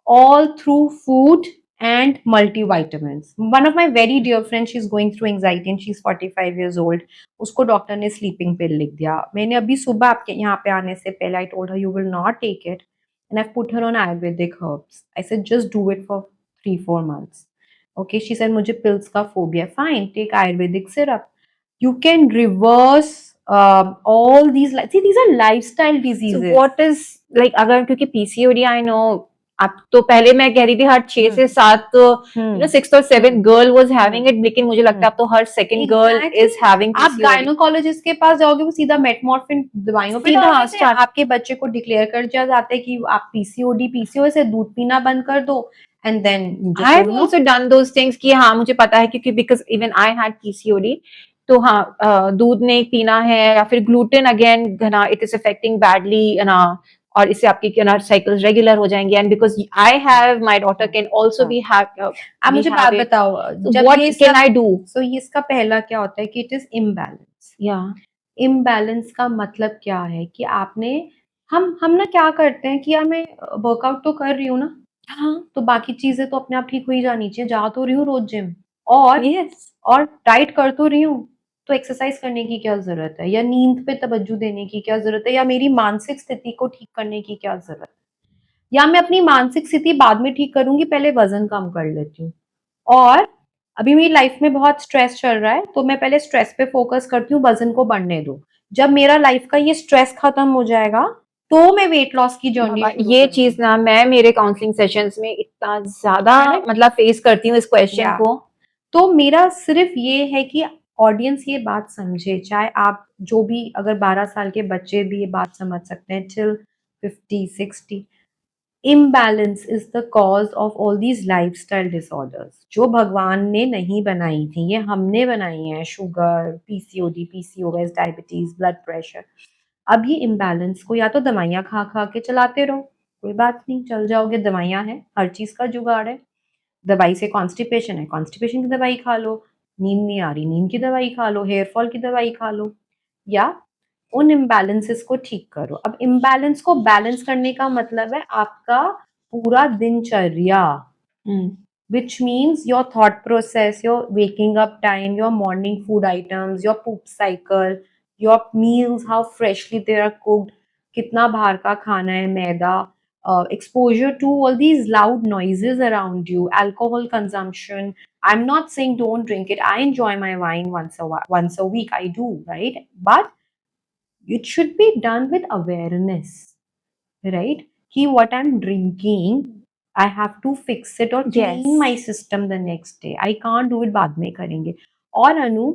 all through food and multivitamins. One of my very dear friends, she's going through anxiety and she's 45 years old. उसको doctor ने sleeping पिल लिख दिया। मैंने अभी सुबह आपके यहाँ पे आने से पहले I told her you will not take it, and I've put her on Ayurvedic herbs. I said just do it for 3-4 months. Okay, she said मुझे pills का phobia. Fine, take Ayurvedic syrup. You can reverse all these. See, these are lifestyle diseases. So what is like अगर क्योंकि PCOD I know, अब तो पहले मैं कह रही थी हर 6 से 7 यू नो 6th और 7th girl was having it, लेकिन मुझे लगता है अब तो हर सेकंड गर्ल इज हैविंग आप पीसीओडी। गायनोकोलॉजिस्ट के पास जाओगे, वो सीधा मेटमॉर्फिन दवाइयों पे सीधा डाल देते हैं। start। आपके बच्चे को डिक्लेयर कर दिया जाता है कि आप पीसीओडी पीसीओएस है, दूध पीना बंद कर दो, and then I have also done those things कि हाँ मुझे पता है क्योंकि because even I had PCOD, तो हाँ दूध नहीं पीना है, या फिर ग्लूटेन अगेन ना इट इज अफेक्टिंग बैडली ना, और इससे आपकी ना साइकिल्स रेगुलर हो जाएंगे, and because I have my daughter can also be have. आप मुझे बात बताओ, जब व्हाट ये कैन आई डू? सो इसका पहला क्या होता है कि इट इज इम्बैलेंस। या इम्बैलेंस का मतलब क्या है कि आपने हम ना क्या करते हैं कि यार मैं वर्कआउट तो कर रही हूँ ना, हाँ तो बाकी चीजें तो अपने आप ठीक हो ही जानी चाहिए। जा तो रही हूँ रोज जिम, और यस डाइट कर तो रही हूँ, तो एक्सरसाइज करने की क्या जरूरत है, या नींद पे तवज्जो देने की क्या जरूरत है, या मेरी मानसिक स्थिति को ठीक करने की क्या जरूरत है, या मैं अपनी मानसिक स्थिति बाद में ठीक करूंगी, पहले वजन कम कर लेती हूँ। और अभी मेरी लाइफ में बहुत स्ट्रेस चल रहा है, तो मैं पहले स्ट्रेस पे फोकस करती हूँ, वजन को बढ़ने दो। जब मेरा लाइफ का ये स्ट्रेस खत्म हो जाएगा, तो मैं वेट लॉस की जर्नी बाबा शुरू ये करूंगी। चीज ना मैं मेरे काउंसलिंग सेशंस में इतना ज्यादा Correct? मतलब फेस करती हूँ इस क्वेश्चन Yeah. को। तो मेरा सिर्फ ये है कि ऑडियंस ये बात समझे, चाहे आप जो भी, अगर 12 साल के बच्चे भी ये बात समझ सकते हैं, till 50-60, imbalance is the cause of all these lifestyle disorders जो भगवान ने नहीं बनाई थी, ये हमने बनाई हैं। Sugar, PCOD, PCOS, diabetes, blood pressure. अब ये इम्बैलेंस को या तो दवाइयाँ खा खा के चलाते रहो, कोई बात नहीं, चल जाओगे, दवाइयाँ हैं, हर चीज का जुगाड़ है। दवाई से कॉन्स्टिपेशन है, कॉन्स्टिपेशन की दवाई खा लो, नींद नहीं आ रही, नींद की दवाई खा लो, हेयर फॉल की दवाई खा लो, या उन इम्बैलेंसेस को ठीक करो। अब इम्बैलेंस को बैलेंस करने का मतलब है आपका पूरा दिनचर्या, which means your thought process, your waking up time, your morning food items, your poop cycle, your meals, how freshly they are cooked, कितना बाहर का खाना है, मैदा, exposure to all these loud noises around you, alcohol consumption. I'm not saying don't drink it. I enjoy my wine once a week. I do, right? But it should be done with awareness, right? Ki what I'm drinking, I have to fix it or Yes. clean my system the next day. I can't do it बाद में करेंगे. और अनु,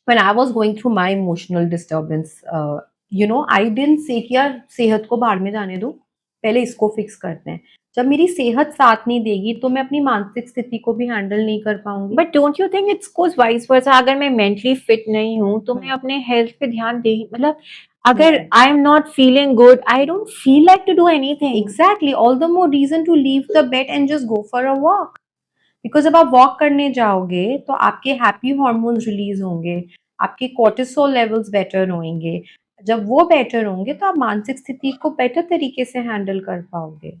when I was going through my emotional disturbance, I didn't say कि यार सेहत को भाड़ में जाने दो, पहले इसको फिक्स करते हैं. जब मेरी सेहत साथ नहीं देगी तो मैं अपनी मानसिक स्थिति को भी हैंडल नहीं कर पाऊंगी. But don't you think it's goes vice versa? अगर मैं मेंटली फिट नहीं हूँ तो मैं अपने हेल्थ पे ध्यान दे, मतलब अगर I am not feeling good, I don't feel like to do anything. Exactly, all the more reason to leave the bed and just go for a walk. Because जब आप वॉक करने जाओगे तो आपके हैप्पी हार्मोन्स रिलीज होंगे, आपके cortisol levels better होंगे. जब वो बेटर होंगे तो आप मानसिक स्थिति को बेटर तरीके से हैंडल कर पाओगे.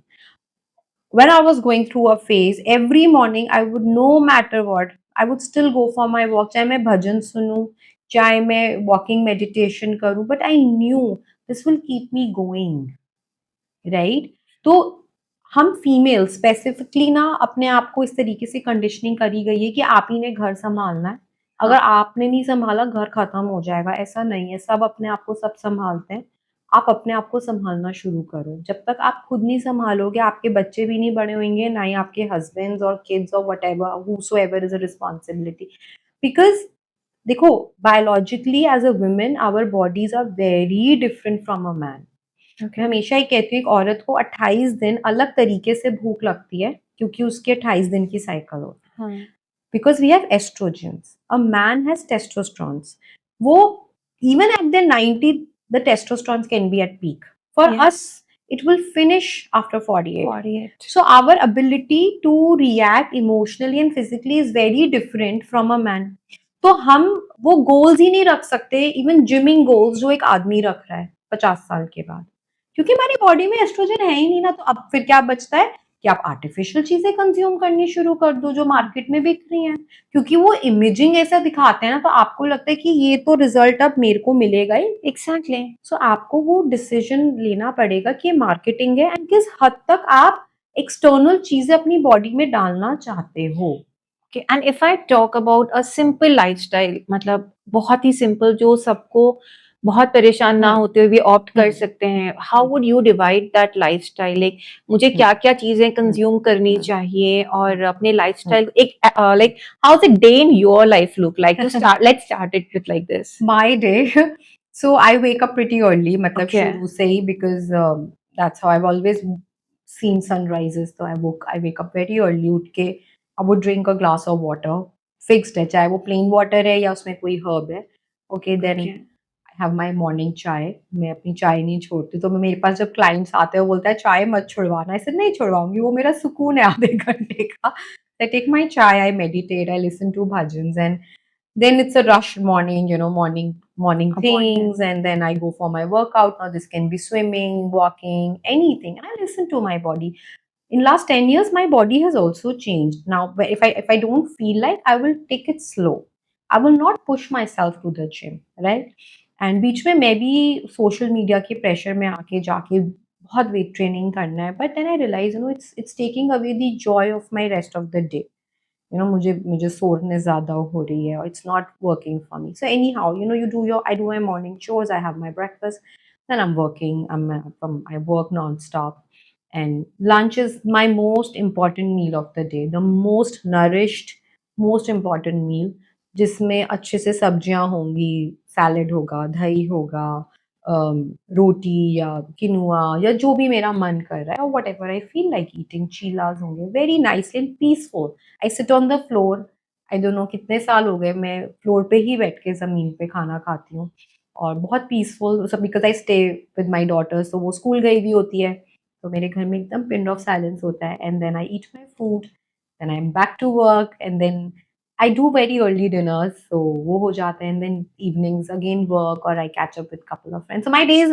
When I was going through a phase, every morning I would, no matter what, I would still go for my walk. चाहे मैं भजन सुनूं, चाहे मैं walking meditation करूं, but I knew this will keep me going, right? तो हम female specifically ना अपने आप को इस तरीके से कंडीशनिंग करी गई है कि आप ही ने घर संभालना है. अगर आपने नहीं संभाला घर खत्म हो जाएगा. ऐसा नहीं है, सब अपने आप को सब संभालते हैं. आप अपने आप को संभालना शुरू करो. जब तक आप खुद नहीं संभालोगे आपके बच्चे भी नहीं बड़े होंगे, ना ही आपके हस्बैंड्स और किड्स और whatever whosoever is a responsibility. Because देखो, biologically as a women our bodies are very different from a man. मैं हमेशा ही कहती हूँ एक औरत को 28 दिन अलग तरीके से भूख लगती है क्योंकि उसके 28 दिन की साइकिल होती है. Because we have estrogens, a man has testosterones. वो even at the 90 the testosterones can be at peak. For us it will finish after 48. So our ability to react emotionally and physically is very different from a man. तो हम वो goals ही नहीं रख सकते, even gymming goals जो एक आदमी रख रहा है 50 साल के बाद, क्योंकि हमारी बॉडी में एस्ट्रोजन है ही नहीं ना. तो अब फिर क्या बचता है कि आप आर्टिफिशियल चीजें कंज्यूम करनी शुरू कर दो जो मार्केट में बिक रही हैं, क्योंकि वो इमेजिंग ऐसा दिखाते हैं ना, तो आपको लगता है कि ये तो रिजल्ट अब मेरे को मिलेगा ही. एग्जैक्टली. सो आपको वो डिसीजन लेना पड़ेगा कि ये मार्केटिंग है एंड किस हद तक आप एक्सटर्नल चीजें अपनी बॉडी में डालना चाहते हो. Okay, and if I talk about a simple lifestyle, मतलब बहुत ही सिंपल जो सबको बहुत परेशान ना होते हुए भी ऑप्ट कर सकते हैं, how would you divide that lifestyle? Like मुझे क्या क्या चीजें कंज्यूम करनी चाहिए और अपने लाइफस्टाइल एक like how is a day in your life look like? To start, let's start it with like this. My day. So I wake up pretty early, मतलब Okay. शुरू से ही, because that's how I've always seen sunrises. So I wake up very early, उठ के I would drink a glass of water. Fixed है, चाहे वो plain water है या उसमें कोई herb है. Okay, then I have my morning चाय. मैं अपनी चाय नहीं छोड़ती. तो मेरे पास जब clients आते हैं वो बोलता है चाय मत छुड़वाना. I said नहीं छुड़वाऊंगी, वो मेरा सुकून है आधे घंटे का. I take my chai, I meditate, I listen to bhajans, and then it's a rush morning, morning things, and then I go for my workout. Now this can be swimming, walking, anything. I listen to my body. In last 10 years my body has also changed. Now if I don't feel like, I will take it slow. I will not push myself to the gym, right? And बीच में मैं भी social media के pressure में आके जाके बहुत wait training करना है, but then I realise it's taking away the joy of my rest of the day. मुझे सोरनेस ज़्यादा हो रही है और it's not working for me. So anyhow, I do my morning chores, I have my breakfast, then I'm working, I work non-stop. And lunch is my most important meal of the day, the most nourished, most important meal, जिसमें अच्छे से सब्जियां होंगी, salad होगा, दही होगा, रोटी या किनुआ या जो भी मेरा मन कर रहा है, और whatever I feel like eating, चीलाज होंगे, very nicely and peaceful. I sit on the floor. I don't know कितने साल हो गए मैं फ्लोर पे ही बैठ के ज़मीन पे खाना खाती हूँ और बहुत पीसफुल सब, because I stay with my daughters. तो वो स्कूल गई हुई होती है तो मेरे घर में एकदम पिन ऑफ साइलेंस होता है. And then I eat my food, then I am back to work, and then I do very early dinners, so वो हो जाते हैं. And then evenings again work, और I catch up with couple of friends. So my day is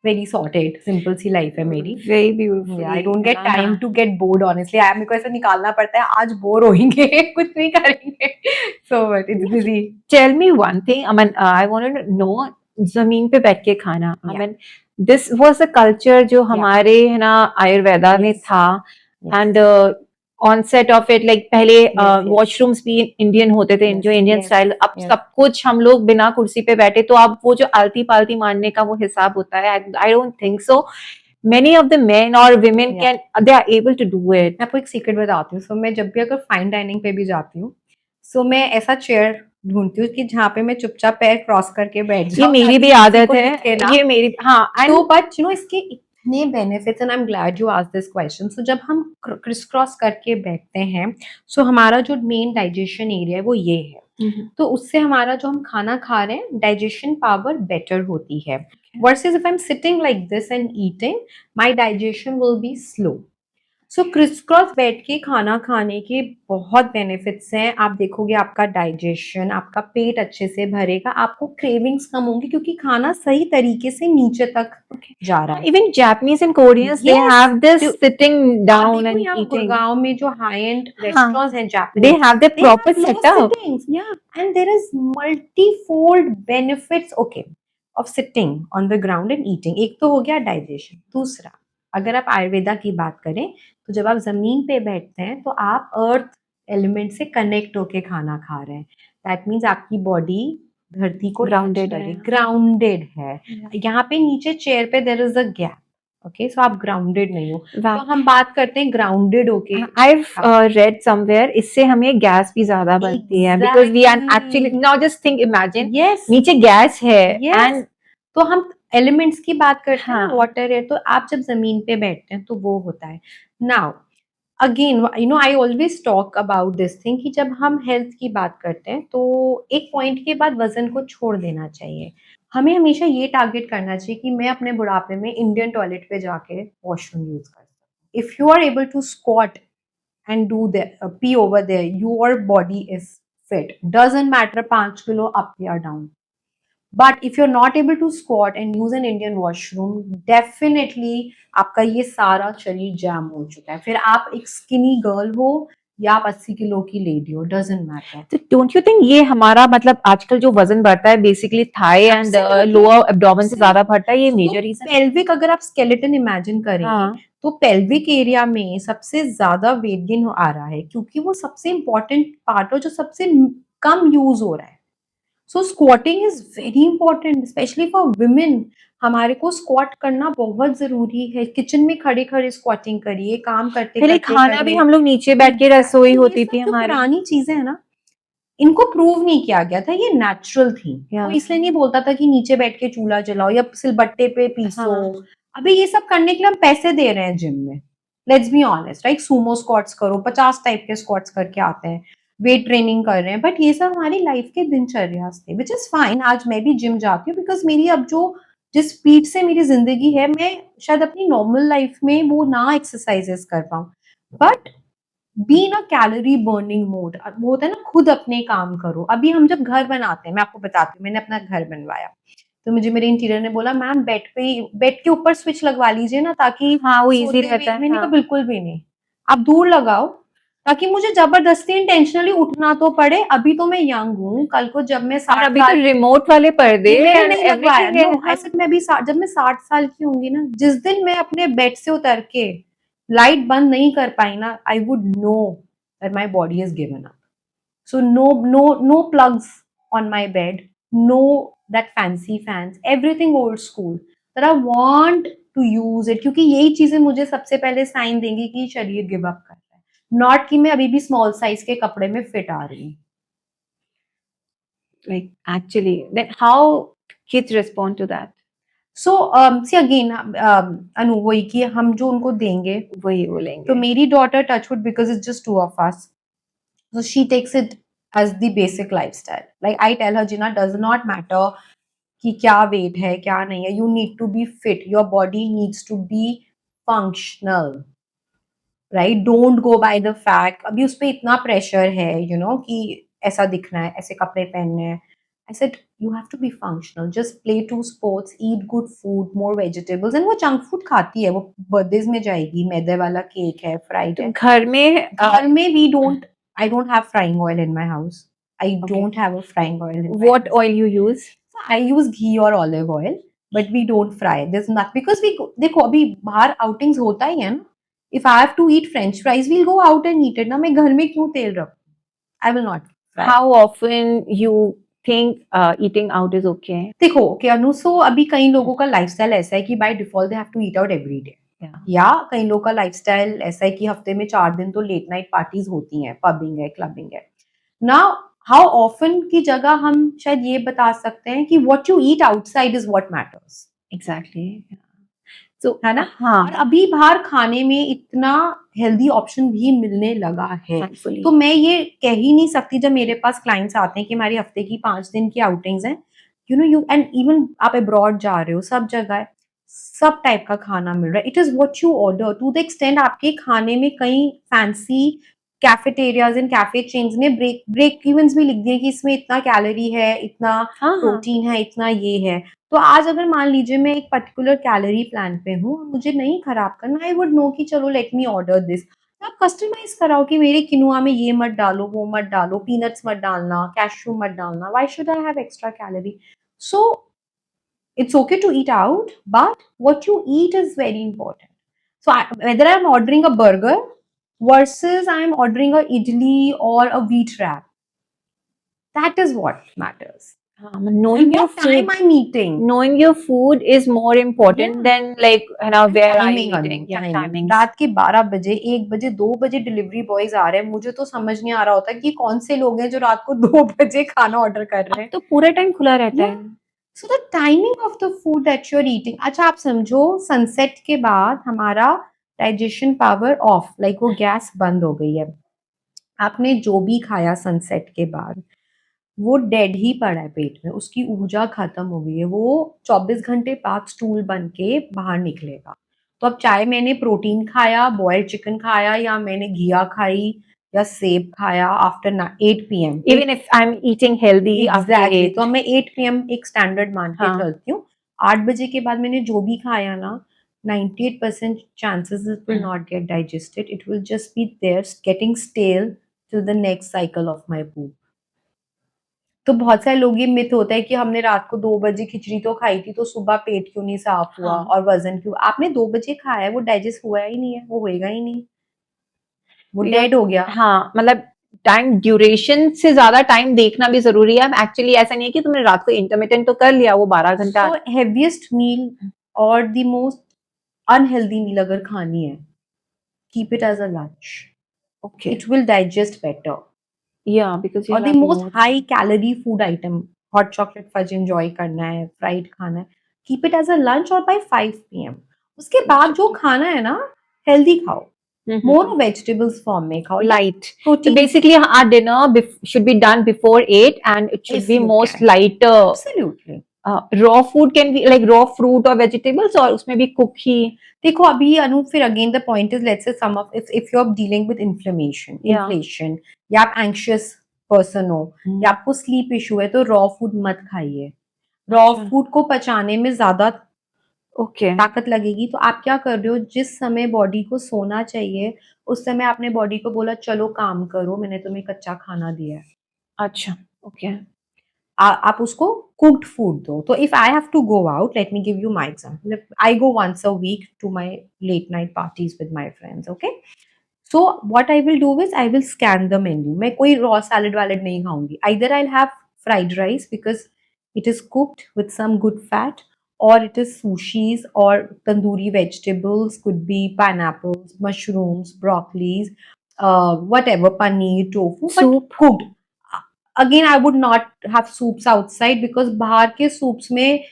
very sorted, simple सी life है मेरी. Very beautiful. I don't get time to get bored honestly. मेरे को ऐसा निकालना पड़ता है आज बोर होएंगे कुछ नहीं करेंगे. So but it's busy. Tell me one thing. I mean, I wanted to know जमीन पे बैठ के खाना, I Yeah. Mean this was a culture जो हमारे है ना आयुर्वेदा में Yes. था, Yes. And onset of it like पहले Yes, yes. वॉशरूम्स भी इंडियन होते थे, Yes, जो इंडियन yes, स्टाइल, अब yes. सब कुछ हम लोग बिना कुर्सी पे बैठे, तो अब वो जो आलती पालती मारने का वो हिसाब होता है, I don't think so many of the men or women Yeah. can they are able to do it. मैं आपको एक सीक्रेट बताती हूँ। सो मैं जब भी अगर फाइन डाइनिंग पे भी जाती हूँ, सो मैं ऐसा चेयर ढूंढती हूँ कि जहाँ पे मैं चुपचाप पैर क्रॉस करके बैठ ये जाऊँ, मेरी ताकि भी किसी आदत को है, दिखे ना। ये मेरी, हाँ, तो बट इसके इतने benefits, and I am glad you asked this question. So जब हम क्रिस क्रॉस करके बैठते हैं, सो हमारा जो मेन डाइजेशन एरिया है वो ये है। तो उससे हमारा जो हम खाना खा रहे हैं, डाइजेशन पावर बेटर होती है। Versus if I am sitting like this and eating, my digestion will be slow. So criss cross बैठ के खाना खाने के बहुत बेनिफिट्स हैं। आप देखोगे आपका डाइजेशन, आपका पेट अच्छे से भरेगा, आपको क्रेविंग्स कम होंगी, क्योंकि खाना सही तरीके से नीचे तक जा रहा है। even Japanese and Koreans they Yes, have this तो sitting आप down देखो and यहाँ eating. गुड़गांव में जो हाई एंड हाँ, रेस्टोरेंट्स हैं they Japanese, have the they proper have low setup. sittings, yeah, and there is multifold benefits, okay, of sitting on the ground and eating. एक तो हो गया डाइजेशन। दूसरा, अगर आप आयुर्वेदा की बात करें, तो जब आप जमीन पे बैठते हैं तो आप अर्थ एलिमेंट से कनेक्ट होके खाना खा रहे हैं। दैट मीन्स आपकी बॉडी धरती को Grounded है। ग्राउंडेड है। यहाँ पे नीचे चेयर पे there is a gap, okay, so आप ग्राउंडेड नहीं हो। तो हम बात करते हैं ग्राउंडेड होके। I've read somewhere इससे हमें गैस भी ज्यादा बनती है, because we are actually now just think imagine yes, नीचे गैस है यस। तो हम एलिमेंट्स की बात करते हैं, हाँ। वाटर है, तो आप जब जमीन पे बैठते हैं तो वो होता है। Now again you know I always talk about this thing कि जब हम हेल्थ की बात करते हैं तो एक पॉइंट के बाद वजन को छोड़ देना चाहिए। हमें हमेशा ये टारगेट करना चाहिए कि मैं अपने बुढ़ापे में इंडियन टॉयलेट पे जाके वॉशरूम यूज कर सकूं। If you are able to squat and do the pee over there, your body is fit, doesn't matter 5 kilo up or down. But if you're not able to squat and use an Indian washroom, definitely आपका ये सारा शरीर jam हो चुका है। फिर आप एक स्किनी गर्ल हो या आप 80 किलो की लेडी हो, doesn't matter. तो डोंट यू थिंक ये हमारा मतलब आजकल जो वजन बढ़ता है basically thigh and lower abdomen से ज्यादा बढ़ता है, ये मेजर रीजन? पेल्विक, अगर आप स्केलेटन इमेजिन करें तो पेल्विक एरिया में सबसे ज्यादा वेट गेन आ रहा है, क्योंकि वो सबसे इंपॉर्टेंट पार्ट है जो सबसे कम यूज हो रहा है। So squatting is very important, specially for women. हमारे को स्क्वाट करना बहुत जरूरी है। किचन में खड़े खड़े स्क्वाटिंग करिए, काम करते पहले करते खाना भी करिए। हम लोग नीचे बैठ के रसोई तो होती ये थी सब जो हमारी। पुरानी चीजें है ना, इनको प्रूव नहीं किया गया था, ये नेचुरल थी। Yeah. तो इसलिए नहीं बोलता था कि नीचे बैठ के चूल्हा जलाओ या सिलबट्टे पे पीसो। हाँ। अभी ये सब करने के लिए हम पैसे दे रहे हैं जिम में। Let's be honest, right? Sumo squats करो, 50 टाइप के स्क्वाट्स करके आते हैं, वेट ट्रेनिंग कर रहे हैं, बट ये सब हमारी लाइफ के दिनचर्या से, विच इज फाइन। आज मैं भी जिम जाती हूँ बिकॉज मेरी अब जो जिस स्पीड से मेरी जिंदगी है, मैं शायद अपनी नॉर्मल लाइफ में वो ना एक्सरसाइजेस कर पाऊँ, but be in a calorie burning mode. वो होता है ना, खुद अपने काम करो। अभी हम जब घर बनाते हैं, मैं आपको बताती हूँ, मैंने अपना घर बनवाया तो मुझे मेरे इंटीरियर ने बोला, मैम बेड के ऊपर स्विच लगवा लीजिए ना, ताकि हाँ, वो इजी सोते रहता हुए। है। मैंने हाँ। कहा बिल्कुल भी नहीं, आप दूर लगाओ, ताकि मुझे जबरदस्ती इंटेंशनली उठना तो पड़े। अभी तो मैं यंग हूँ, कल को जब मैं और 60 अभी तो साल रिमोट वाले पर्दे मैंने and नहीं लगवाया। everything है। नो, हाँ। ऐसे मैं भी जब मैं 60 साल की होंगी ना, जिस दिन मैं अपने बेड से उतर के लाइट बंद नहीं कर पाई ना, I would know that my body is given up. So no plugs on my bed, no that fancy fans, everything old school, that I want to use it, क्योंकि यही चीजें मुझे सबसे पहले साइन देंगी कि शरीर गिव अप कर रहा है, नॉट कि मैं अभी भी स्मॉल साइज के कपड़े में फिट आ रही हूँ। Like actually, then how kids respond to that? So see again Anu, वही कि हम जो उनको देंगे वही बोलेंगे। तो मेरी daughter touchwood, because it's just 2 of us, so she takes it as the basic lifestyle. Like I tell her, Gina, does not matter कि क्या वेट है क्या नहीं है, you need to be fit, your body needs to be functional, right? Don't go by the fact, अभी उस पे इतना प्रेशर है you know कि ऐसा दिखना है, ऐसे कपड़े पहनने हैं। I said you have to be functional, just play 2 sports, eat good food, more vegetables, and वो जंक फूड खाती है, वो बर्थडेज में जाएगी, मैदे वाला केक है, फ्राइड तो है। घर में we don't, I don't have frying oil in my house. I don't have a frying oil in my what house. oil you use? I use ghee or olive oil, but we don't fry. There's not because we देखो अभी बाहर outings होता ही है ना. If I have to eat French fries, we'll go out and eat it. ना मैं घर में क्यों तेल रखूं? I will not fry. How often you think eating out is okay? देखो कि अनु सो अभी कई लोगों का लाइफस्टाइल ऐसा है कि by default they have to eat out every day. Yeah. या कई लोगों का लाइफस्टाइल ऐसा है कि हफ्ते में 4 दिन तो लेट नाइट पार्टीज होती हैं, पबिंग है, क्लबिंग है. नाउ हाउ ऑफन की जगह हम शायद ये बता सकते हैं कि what you eat outside is what matters. Exactly. So है ना. हाँ, और अभी बाहर खाने में इतना हेल्दी ऑप्शन भी मिलने लगा है. thankfully. तो मैं ये कह ही नहीं सकती जब मेरे पास क्लाइंट्स आते हैं कि हमारी हफ्ते की 5 दिन की आउटिंग्स हैं, you know you and even आप अब्रॉड जा रहे हो, सब जगह है, सब टाइप का खाना मिल रहा है. It is what you order to the extend आपके खाने में कई fancy cafeterias and cafe chains ने ब्रेक इवन्स भी लिख दिए कि इसमें इतना कैलोरी है, इतना हाँ, प्रोटीन है, इतना ये है. तो आज अगर मान लीजिए मैं एक पर्टिकुलर कैलोरी प्लान पे हूँ और मुझे नहीं खराब करना, आई वुड नो कि चलो लेट मी ऑर्डर दिस. आप कस्टमाइज कराओ कि मेरे किनुआ में ये मत डालो, वो मत डालो, पीनट्स मत डालना, कैशू मत डालना. Why should I have extra calorie? So it's okay to eat out, but what you eat is very important. So whether I'm ordering a burger versus I'm ordering a idli or a wheat wrap, that is what matters. knowing And your what time food, I'm eating. knowing your food is more important Yeah. than like where I'm Timing, eating. Yeah, timing. timings. रात के 12 बजे, 1 बजे, 2 बजे delivery boys आ रहे हैं. मुझे तो समझ नहीं आ रहा होता कि कौन से लोग हैं जो रात को 2 बजे खाना ऑर्डर कर रहे अब हैं. तो पूरा टाइम खुला रहता Yeah. है. So the timing of the food that you are eating. अच्छा आप समझो सनसेट के बाद हमारा डाइजेशन पावर ऑफ, लाइक वो गैस बंद हो गई है. आपने जो भी खाया सनसेट के बाद वो डेड ही पड़ा है पेट में, उसकी ऊर्जा खत्म हो गई है. वो 24 घंटे बाद स्टूल बन के बाहर निकलेगा. तो अब चाहे मैंने प्रोटीन खाया, बॉइल्ड चिकन खाया, या मैंने घिया खाई या सेब खाया after 8 PM. Even if I'm eating healthy after exactly. 8. तो अब मैं 8 PM एक स्टैंडर्ड मान के हाँ. चलती हूँ. 8 बजे के बाद मैंने जो भी खाया ना, 98% chances it will not get digested. It will just be there getting stale till the next cycle of my poop. तो बहुत सारे लोग ये मिथ होता है कि हमने रात को 2 बजे खिचड़ी तो खाई थी तो सुबह पेट क्यों नहीं साफ हुआ हाँ. और वजन क्यों. आपने 2 बजे खाया है, वो डाइजेस्ट हुआ ही नहीं है, वो होएगा ही नहीं, वो Yeah. डेड हो गया. हाँ, मतलब टाइम ड्यूरेशन से ज्यादा टाइम देखना भी जरूरी है. एक्चुअली ऐसा नहीं है कि तुमने रात को इंटरमिटेंट तो कर लिया, वो 12 घंटा. तो हेवीएस्ट मील और द मोस्ट अनहेल्दी मील अगर खानी है, keep it as a lunch. Okay. It will digest better. Yeah, because you और the have most more. high calorie food item, hot chocolate fudge enjoy करना है, fried खाना है, keep it as a lunch or by 5 PM. उसके बाद जो खाना है ना, healthy खाओ, more vegetables form में खाओ, Light. So protein. basically, our dinner should be done before 8 and it should If be you most can. lighter. Absolutely. Raw food can be like raw fruit or vegetables, और उसमें भी cook ही. देखो अभी अनु फिर again the point is, let's say some of if you're dealing with inflammation, Yeah. inflation, या आप anxious person हो, या आपको sleep issue है, तो raw food मत खाइए. raw अच्छा. food को पचाने में ज्यादा Okay. ताकत लगेगी. तो आप क्या कर रहे हो, जिस समय बॉडी को सोना चाहिए उस समय आपने बॉडी को बोला चलो काम करो, मैंने तुम्हें कच्चा खाना दिया है. अच्छा. Okay. आप उसको कुक्ड फूड दो. तो if I have to go out, let me give you my example. I go once a week to my late night parties with my friends. Okay. So what I will do is I will scan the menu. मैं कोई raw salad वैलेड नहीं खाऊंगी. Either I will have fried rice because it is cooked with some good fat, or it is sushis or tandoori vegetables, could be pineapples, mushrooms, broccolis, whatever, paneer, tofu, but Soup. cooked. Again, I would not have soups outside because बाहर के soups में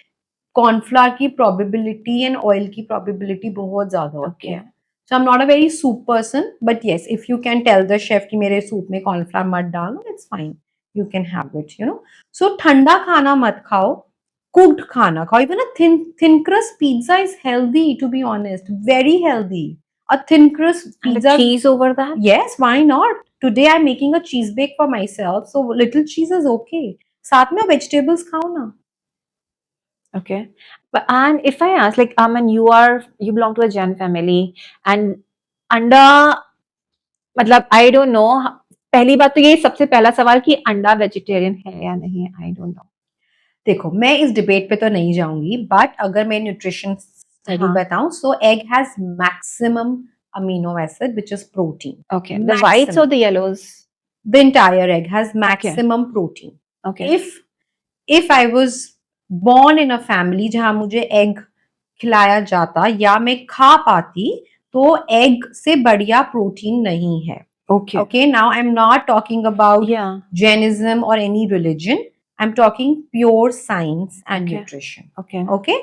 cornflour की probability and oil की probability बहुत ज़्यादा होती है. So I'm not a very soup person, but yes, if you can tell the chef कि मेरे soup में कॉर्नफ्लावर मत डालो, it's fine. You can have it, you know. So ठंडा खाना मत खाओ, cooked खाना खाओ. Even a thin crust pizza is healthy, to be honest, very healthy. A thin crust And pizza. the cheese over that? Yes, why not? Today I'm making a cheese bake for myself, so little cheese is okay. साथ में vegetables खाओ ना. Okay. But and if I ask, like, Aman, you belong to a Jain family, and अंडा, मतलब I don't know. पहली बात तो ये सबसे पहला सवाल कि अंडा वेजिटेरियन है या नहीं है, I don't know. देखो मैं इस डिबेट पे तो नहीं जाऊंगी, बट अगर मैं न्यूट्रिशन स्टडी हाँ। बताऊं, so egg has maximum amino acid which is protein. Okay. The whites or the yellows? The entire egg has Okay. maximum protein. Okay. If I was born in a family जहां मुझे egg खिलाया जाता या मैं खा पाती, तो egg से बढ़िया प्रोटीन नहीं है. Okay. Okay, now I'm not talking about Yeah. Jainism or any religion. I'm talking pure science and Okay. nutrition. Okay. Okay,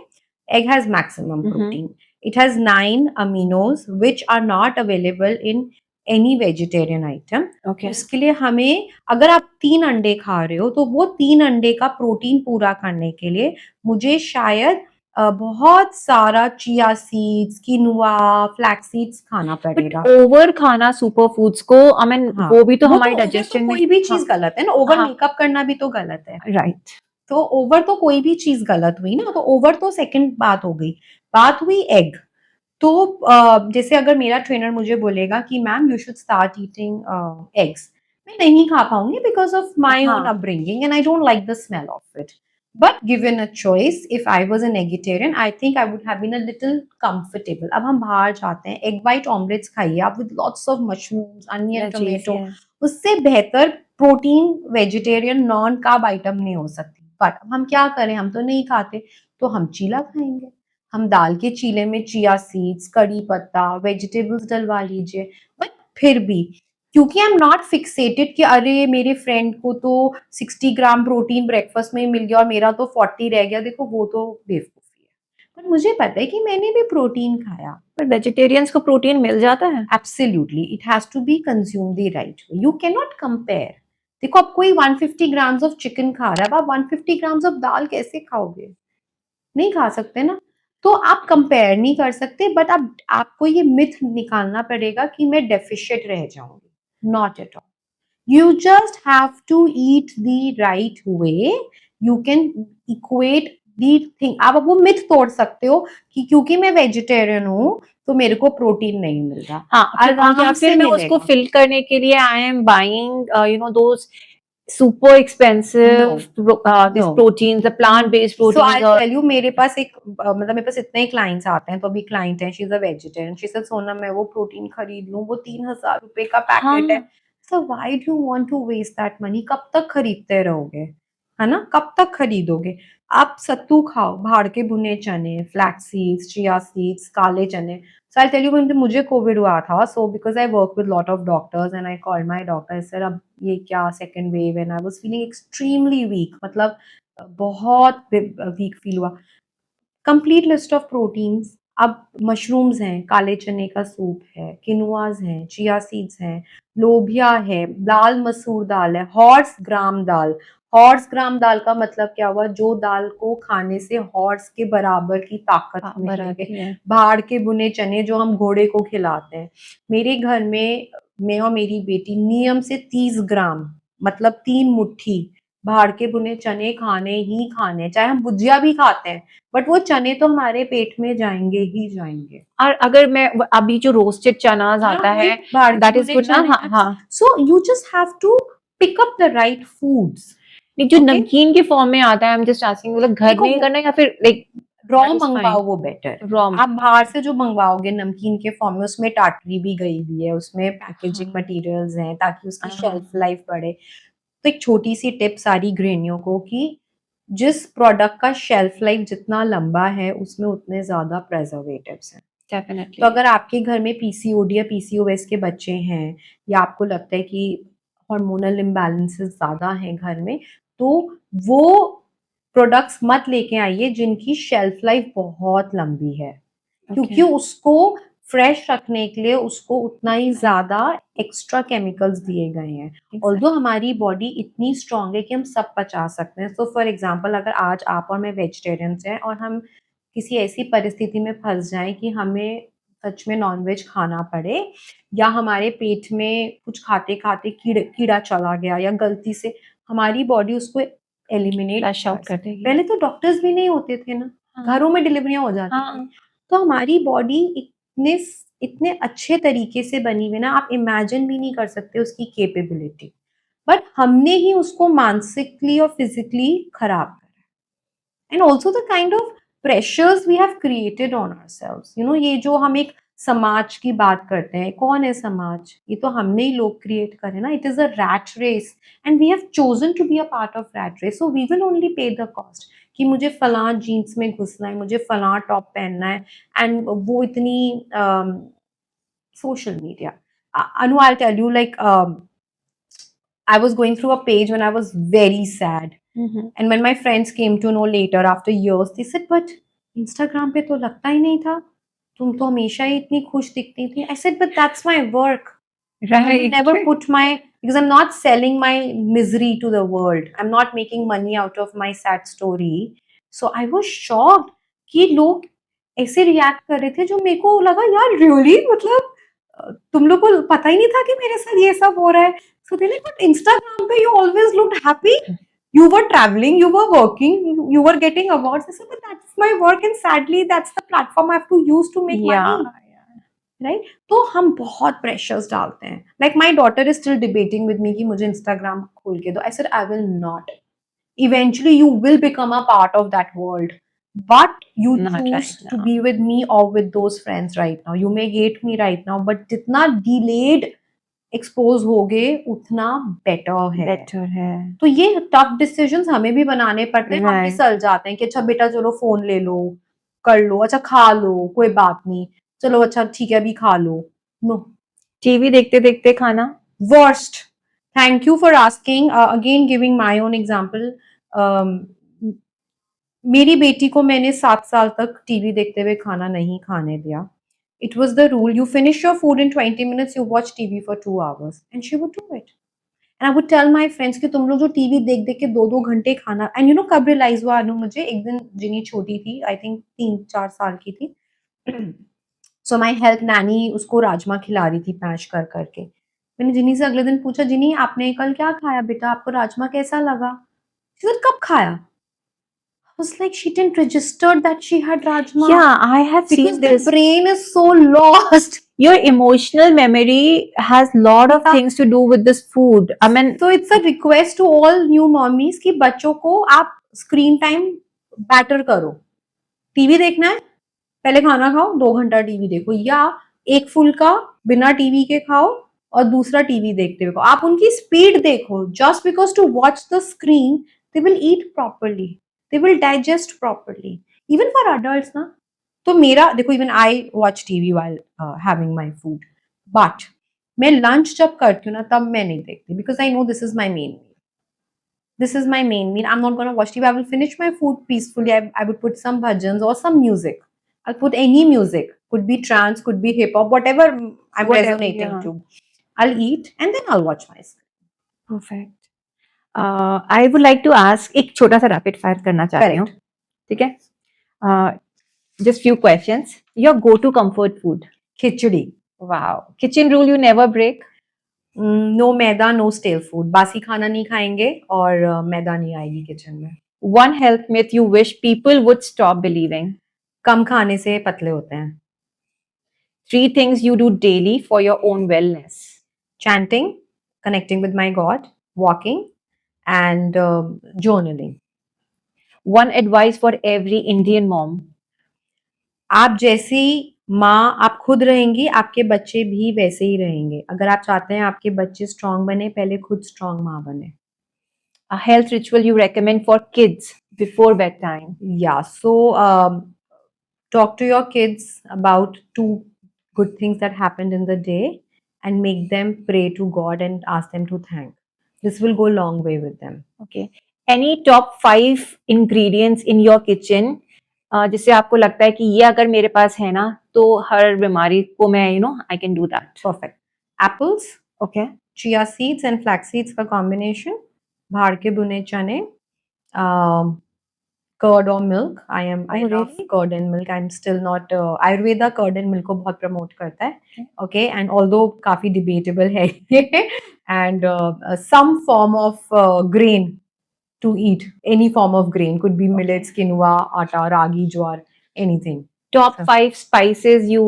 egg has maximum Mhm. protein. It has 9 aminos which are not available in any vegetarian item. Okay. इसके लिए हमें, अगर आप 3 अंडे खा रहे हो तो वो 3 अंडे का प्रोटीन पूरा करने के लिए मुझे शायद बहुत सारा चिया सीड्स, किनुआ, फ्लैक्स सीड्स खाना बट पड़ेगा. ओवर खाना सुपर फूड्स को, आई मीन, हाँ, वो भी तो वो हमारी तो over डाइजेशन तो में, कोई भी चीज गलत है ना. ओवर हाँ, मेकअप करना भी तो गलत है. राइट. तो ओवर तो कोई भी चीज गलत हुई ना. तो ओवर तो सेकंड बात हो गई. बात हुई एग. तो जैसे अगर मेरा ट्रेनर मुझे बोलेगा कि ma'am you should start eating eggs, मैं नहीं खा पाऊंगी बिकॉज ऑफ माई ओन हाँ. Upbringing and I don't like the smell of it. But given a choice, if I was an eggitarian, I think I would have been a little comfortable. अब हम बाहर जाते हैं, egg white omelettes खाइए आप with lots of mushrooms, onion, Veggies, tomato. yeah. उससे बेहतर protein vegetarian non carb item नहीं हो सकती. बट हम क्या करें, हम तो नहीं खाते, तो हम चीला खाएंगे. हम दाल के चीले में चिया सीड्स, कड़ी पत्ता, वेजिटेबल्स डलवा लीजिए. बट फिर भी, क्योंकि आई एम नॉट फिक्सेटेड कि अरे मेरे फ्रेंड को तो 60 ग्राम प्रोटीन ब्रेकफास्ट में ही मिल गया और मेरा तो 40 रह गया, देखो वो तो बेवकूफी है. पर मुझे पता है कि मैंने भी प्रोटीन खाया. पर वेजिटेरियंस को प्रोटीन मिल जाता है. Absolutely, it has to be consumed the right way. You cannot compare. देखो अब कोई 150 ग्राम्स ऑफ चिकन खा रहा है, अब आप 150 ग्राम्स ऑफ दाल कैसे खाओगे? नहीं खा सकते ना. तो आप कंपेयर नहीं कर सकते. बट अब आपको ये मिथ निकालना पड़ेगा कि मैं डेफिशिएंट रह जाऊंगी. Not at all. You just have to eat the right way. You can equate the thing. आप वो मिथ तोड़ सकते हो कि क्योंकि मैं वेजिटेरियन हूँ तो मेरे को प्रोटीन नहीं मिल रहा. हाँ, आराम या से फिर मैं उसको मिलेगा. फिल करने के लिए I am buying those super expensive this No. Proteins, the plant based So proteins. I'll और tell you, मेरे पास एक मतलब मेरे पास इतने क्लाइंट्स आते हैं. तो अभी क्लाइंट है, she is a vegetarian. She said Sonam मैं वो प्रोटीन खरीद लूं, वो 3000 रुपए का पैकेट है. हाँ, so why do you want to waste that money? कब तक खरीदते रहोगे? है ना, कब तक खरीदोगे? आप सत्तू खाओ, भाड़ के भुने चने, फ्लैक्स सीड्स, चिया सीड्स, काले चने. So I tell you, when मुझे कोविड हुआ था, so because I work with lot of doctors and I called my doctor. Sir अब ये क्या second wave, and I was feeling extremely weak. मतलब बहुत वीक फील हुआ. Complete list of proteins. अब मशरूम्स हैं, काले चने का सूप है, किनुआज हैं, चिया सीड्स हैं, लोबिया है, लाल मसूर दाल है, हॉर्स ग्राम दाल. हॉर्स ग्राम दाल का मतलब क्या हुआ? जो दाल को खाने से हॉर्स के बराबर की ताकत मिलेगी. बराबर है. भाड़ के बुने चने जो हम घोड़े को खिलाते हैं. मेरे घर में मैं और मेरी बेटी नियम से 30 ग्राम, मतलब 3 मुट्ठी भाड़ के बुने चने खाने ही खाने. चाहे हम भुजिया भी खाते हैं, बट वो चने तो हमारे पेट में जाएंगे ही जाएंगे. और अगर मैं अभी जो रोस्टेड चनाज आता है, दैट इज गुड ना. हाँ, हाँ. So you just have to pick up the right foods. नहीं, जो Okay. नमकीन के फॉर्म में आता है, आई एम जस्ट आस्किंग, मतलब घर देखो में ही करना है या फिर like raw That is मंगवाओ, fine. वो बेटर. रॉ. आप बाहर से जो मंगवाओगे नमकीन के फॉर्म में, उसमें टाटरी भी गई हुई है, उसमें पैकेजिंग हाँ. मटेरियल्स हैं ताकि उसकी हाँ. शेल्फ लाइफ बढ़े. तो एक छोटी सी टिप सारी गृहिणियों को कि जिस प्रोडक्ट का शेल्फ लाइफ जितना लंबा है उसमें उतने ज्यादा प्रेजर्वेटिव्स हैं. डेफिनेटली. तो अगर आपके घर में पीसीओडी या पीसीओएस के बच्चे हैं, या आपको लगता है कि हार्मोनल इम्बैलेंसेस ज्यादा हैं घर में, तो वो प्रोडक्ट्स मत लेके आइए जिनकी शेल्फ लाइफ बहुत लंबी है. क्योंकि उसको फ्रेश रखने के लिए उसको उतना ही ज्यादा एक्स्ट्रा केमिकल्स दिए गए हैं. ऑल्दो हमारी बॉडी इतनी स्ट्रांग है कि हम सब पचा सकते हैं. सो फॉर एग्जांपल, अगर आज आप और मैं वेजिटेरियंस हैं और हम किसी ऐसी परिस्थिति में फंस जाएं कि हमें सच में नॉनवेज खाना पड़े, या हमारे पेट में कुछ खाते खाते कीड़ा चला गया, या गलती से, हमारी बॉडी उसको एलिमिनेट फ्लैश आउट कर देगी. पहले तो डॉक्टर्स भी नहीं होते थे ना, हाँ. घरों में डिलीवरियां हो जाती थी. हाँ. तो हमारी बॉडी इतने इतने अच्छे तरीके से बनी हुई ना, आप इमेजिन भी नहीं कर सकते उसकी कैपेबिलिटी. बट हमने ही उसको मानसिकली और फिजिकली खराब करा. and also the kind of pressures we have created on ourselves. You know, ये जो हम एक समाज की बात करते हैं, कौन है समाज? ये तो हमने ही लोग क्रिएट करे ना. It is a rat race and we have chosen to be a part of rat race, so we will only pay the cost. कि मुझे फलां जीन्स में घुसना है, मुझे फलां टॉप पहनना है, एंड वो इतनी social media. Anu, I'll tell you, like, I was going through a page when I was very sad. And when my friends came to know later after years, they said, but Instagram पे तो लगता ही नहीं था. तुम तो हमेशा ही इतनी खुश दिखती थी. I said, but that's my work. I will Right. never put my, because I'm not selling my misery to the world. I'm not making money out of my sad story. So I was shocked कि लोग ऐसे react कर रहे थे, जो मेरे को लगा यार रियली, मतलब तुम लोग को पता ही नहीं था कि मेरे साथ ये सब हो रहा है. So they're like, but Instagram पे you always looked happy. You were traveling, you were working, you were getting awards. I said, but that's my work, and sadly that's the platform I have to use to make money. Right? तो हम बहुत pressures डालते हैं. Like my daughter is still debating with me कि मुझे Instagram खोल के दो. I said, I will not. Eventually you will become a part of that world, but you Not choose right to now. be with me or with those friends right now. You may hate me right now, but जितना delayed expose होगे उतना better है. Better है. तो ये tough decisions हमें भी बनाने पड़ते हैं. हम भी Right. सल जाते हैं कि अच्छा बेटा चलो फोन ले लो, कर लो, अच्छा खा लो, कोई बात नहीं, चलो अच्छा ठीक है अभी खा लो. नो, टीवी देखते देखते खाना. worst. Thank you for asking. Again, giving my own example. मेरी बेटी को मैंने 7 साल तक टीवी देखते हुए खाना नहीं खाने दिया. It was the rule. You finish your food in 20 minutes, you watch TV for 2 hours, and she would do it. And I would tell my friends कि तुम लोग जो टीवी देख देख के 2-2 घंटे खाना. एंड यू नो कब रियलाइज हुआ अनु मुझे, एक दिन जिनी छोटी थी, आई थिंक 3-4 साल की थी. सो माई हेल्थ नैनी उसको राजमा खिला रही थी पैश कर करके. मैंने जिनी से अगले दिन पूछा, जिनी आपने कल क्या खाया बेटा, आपको राजमा कैसा लगा? She said, कब खाया? I was like, she didn't register that she had rajma. Yeah, I have Because seen the this. brain is so lost. Your emotional memory has lot of Yeah. things to do with this food. I mean, So it's a request to all new mommies कि बच्चों को आप screen time batter करो. TV देखना है, पहले खाना खाओ, 2 घंटा टीवी देखो, या एक फुल्का बिना टीवी के खाओ और दूसरा टीवी देखते हुए खाओ. आप उनकी स्पीड देखो. Just because to watch the screen they will eat properly, they will digest properly. Even for adults ना. तो मेरा देखो, even I watch TV while having my food, but मैं लंच जब करती हूँ ना तब मैं नहीं देखती, because I know this is my main meal. This is my main meal. I'm not going to watch TV. I will finish my food peacefully. I would put some bhajans or some music. I'll put any music. Could be trance, could be hip hop, whatever I'm Whatever, resonating yeah. to. I'll eat and then I'll watch my screen. perfect. I would like to ask एक छोटा सा rapid fire करना चाहती हूँ. Correct. ठीक है? Just few questions. Your go-to comfort food. Khichdi. Wow. Kitchen rule you never break. No maida, no stale food. बासी खाना नहीं खाएंगे और मैदा नहीं आएगी किचन में. One health myth you wish people would stop believing. कम खाने से पतले होते हैं. 3 things you do daily for your own wellness. Chanting, connecting with my God, walking, and journaling. One advice for every Indian mom. आप जैसी माँ आप खुद रहेंगी, आपके बच्चे भी वैसे ही रहेंगे. अगर आप चाहते हैं आपके बच्चे स्ट्रांग बने, पहले खुद स्ट्रांग माँ बने. A health ritual you recommend for kids before bedtime. Yeah, so talk to your kids about 2 good things that happened in the day and make them pray to God and ask them to thank. This will go a long way with them. Okay. Any top 5 ingredients in your kitchen जिससे आपको लगता है कि ये अगर मेरे पास है ना तो हर बीमारी को मैं I can do that. Perfect. Apples, Okay. chia seeds and flax seeds का combination, भाड़ के भुने चने, curd or milk. I love really? curd and milk. I'm still not Ayurveda curd and milk को बहुत promote करता है. Okay, and although काफी debatable है ये, and some form of grain to eat. Any form of grain, could be millets, quinoa, atta, ragi, jowar, anything. Top So- 5 spices you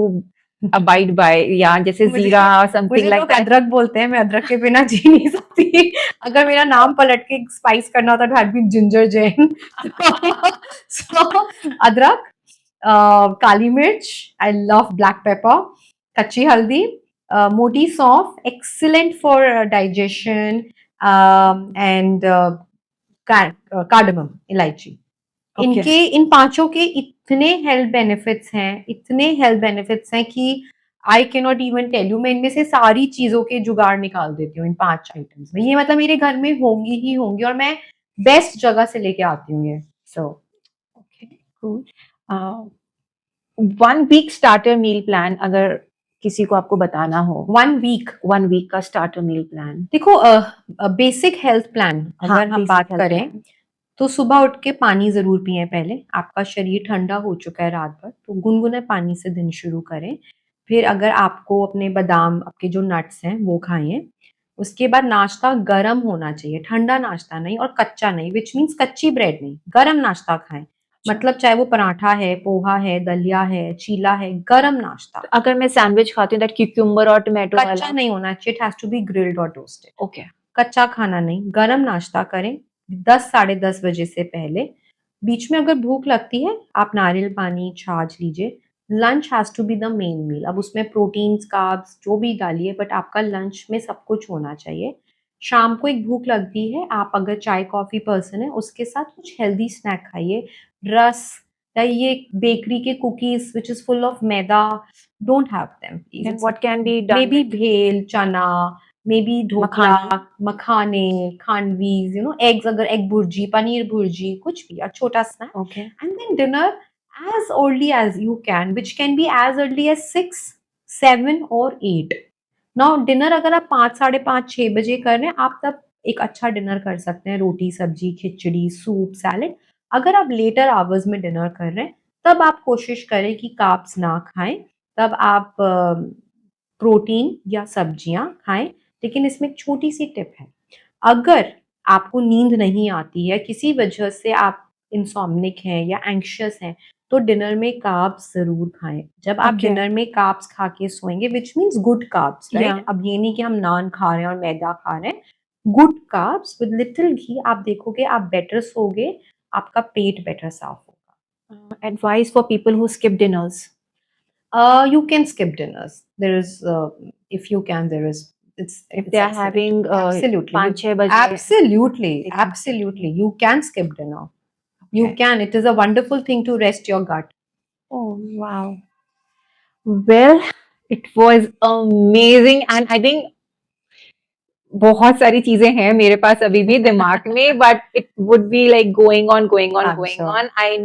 abide by, या जैसे मुझे जीरा समथिंग मुझे लाइक लोग that? अदरक बोलते हैं, मैं अदरक के बिना जी नहीं सकती। अगर मेरा नाम पलट के स्पाइस करना होता तो हैड बीन जिंजर जैन। सो अदरक, काली मिर्च, आई लव ब्लैक पेपर, कच्ची हल्दी, मोटी सौंफ, excellent for digestion, and cardamom, इलायची। ओके। इनके इन पांचों के इतने हेल्थ बेनिफिट्स हैं, इतने हेल्थ बेनिफिट्स हैं कि I can not even tell you. मैं इनमें से सारी चीजों के जुगाड़ निकाल देती हूँ इन 5 आइटम्स में। ये मतलब मेरे घर में होंगी ही होंगी, और मैं बेस्ट जगह से लेके आती हूँ ये। So okay, cool. 1 week starter meal plan अगर किसी को आपको बताना हो, 1 वीक, 1 वीक का स्टार्टर मील प्लान। देखो बेसिक हेल्थ प्लान हाँ, अगर हम basic बात health करें, plan। तो सुबह उठ के पानी जरूर पिए। पहले आपका शरीर ठंडा हो चुका है रात भर, तो गुनगुने पानी से दिन शुरू करें। फिर अगर आपको अपने बादाम, आपके जो नट्स हैं वो खाएं। उसके बाद नाश्ता गर्म होना चाहिए, ठंडा नाश्ता नहीं और कच्चा नहीं, विच मीन्स कच्ची ब्रेड नहीं, गर्म नाश्ता खाएं। अच्छा। मतलब चाहे वो पराठा है, पोहा है, दलिया है, चीला है, गर्म नाश्ता। तो अगर मैं सैंडविच खाती हूँ दैट क्यूकम्बर और टोमेटो कच्चा वाला? नहीं होना चाहिए, it has to be grilled और टोस्टेड। ओके। कच्चा खाना नहीं, गरम नाश्ता करें 10 साढ़े 10 बजे से पहले। बीच में अगर भूख लगती है, आप नारियल पानी, छाछ लीजिए। Lunch has to be the main meal. अब उसमें प्रोटीन्स, कार्ब्स जो भी डालिए, बट आपका लंच में सब कुछ होना चाहिए। शाम को एक भूख लगती है, आप अगर चाय कॉफी पर्सन है, उसके साथ कुछ हेल्दी स्नैक खाइए। रस या ये बेकरी के cookies which is full of maida, don't have them then please. What can be may done be with bhel, chana, maybe dhokla, makhana? मखाने, खांडवीज, एग्स, अगर एग भुर्जी, पनीर भुर्जी, कुछ भी, a छोटा snack. Okay. And then dinner as early as you can, which can be as early as 6, 7 or 8. Now dinner अगर आप 5, साढ़े 5, 6 बजे कर रहे हैं, आप तब एक अच्छा डिनर कर सकते हैं, रोटी, सब्जी, खिचड़ी, सूप, सैलेड। अगर आप लेटर आवर्स में डिनर कर रहे हैं, तब आप कोशिश करें कि कार्ब्स ना खाएं। तब आप प्रोटीन या सब्जियां खाएं। लेकिन इसमें एक छोटी सी टिप है, अगर आपको नींद नहीं आती है, किसी वजह से आप इंसोम्निक हैं या एंग्शियस हैं, तो डिनर में कार्ब्स जरूर खाएं। जब आप ओके। डिनर में कार्ब्स खा के सोएंगे, विच मीन्स गुड कार्ब्स, या राइट? अब ये नहीं कि हम नान खा रहे हैं और मैदा खा रहे हैं। गुड कार्ब्स विद लिटिल घी, आप देखोगे आप बेटर सोगे, आपका पेट बेटर साफ होगा। Advice for people who skip dinners? You can skip dinners. There is, if you can, there is. If It's they are excellent. Having Absolutely, 5-6 बजे absolutely, they can skip absolutely. dinner? You can skip dinner. You Okay. can. It is a wonderful thing to rest your gut. Oh, wow. Well, it was amazing and I think बहुत सारी चीजें हैं मेरे पास अभी भी दिमाग में, but it would be like going on going on I'm going sure. On. I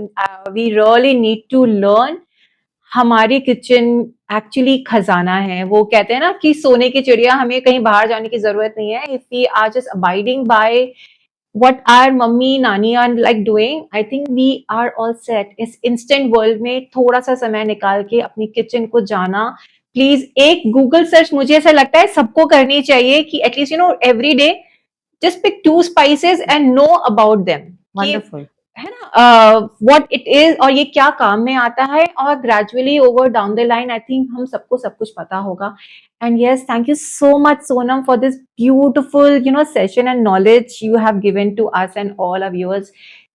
we really need to learn. हमारी किचन एक्चुअली खजाना है। वो कहते हैं ना कि सोने की चिड़िया, हमें कहीं बाहर जाने की जरूरत नहीं है। If we are just abiding by what our mummy नानी are like doing, I think we are all set। इस instant world में थोड़ा सा समय निकाल के अपनी किचन को जाना, प्लीज एक गूगल सर्च मुझे ऐसा लगता है सबको करनी चाहिए कि at least every day just pick 2 spices and know about them कि Wonderful. है ना व्हाट इट इज और ये क्या काम में आता है, और gradually over down the line I think हम सबको सब कुछ पता होगा। And yes, thank you so much Sonam for this beautiful session and knowledge you have given to us and all our viewers.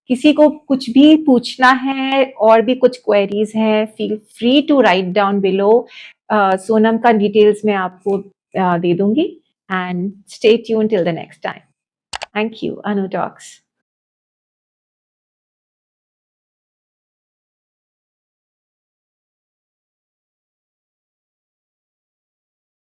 किसी को कुछ भी पूछना है और भी कुछ क्वेरीज हैं, feel free to write down below. Sonam का डिटेल्स मैं आपको दे दूंगी। And stay tune till the next time. Thank you, Anu talks.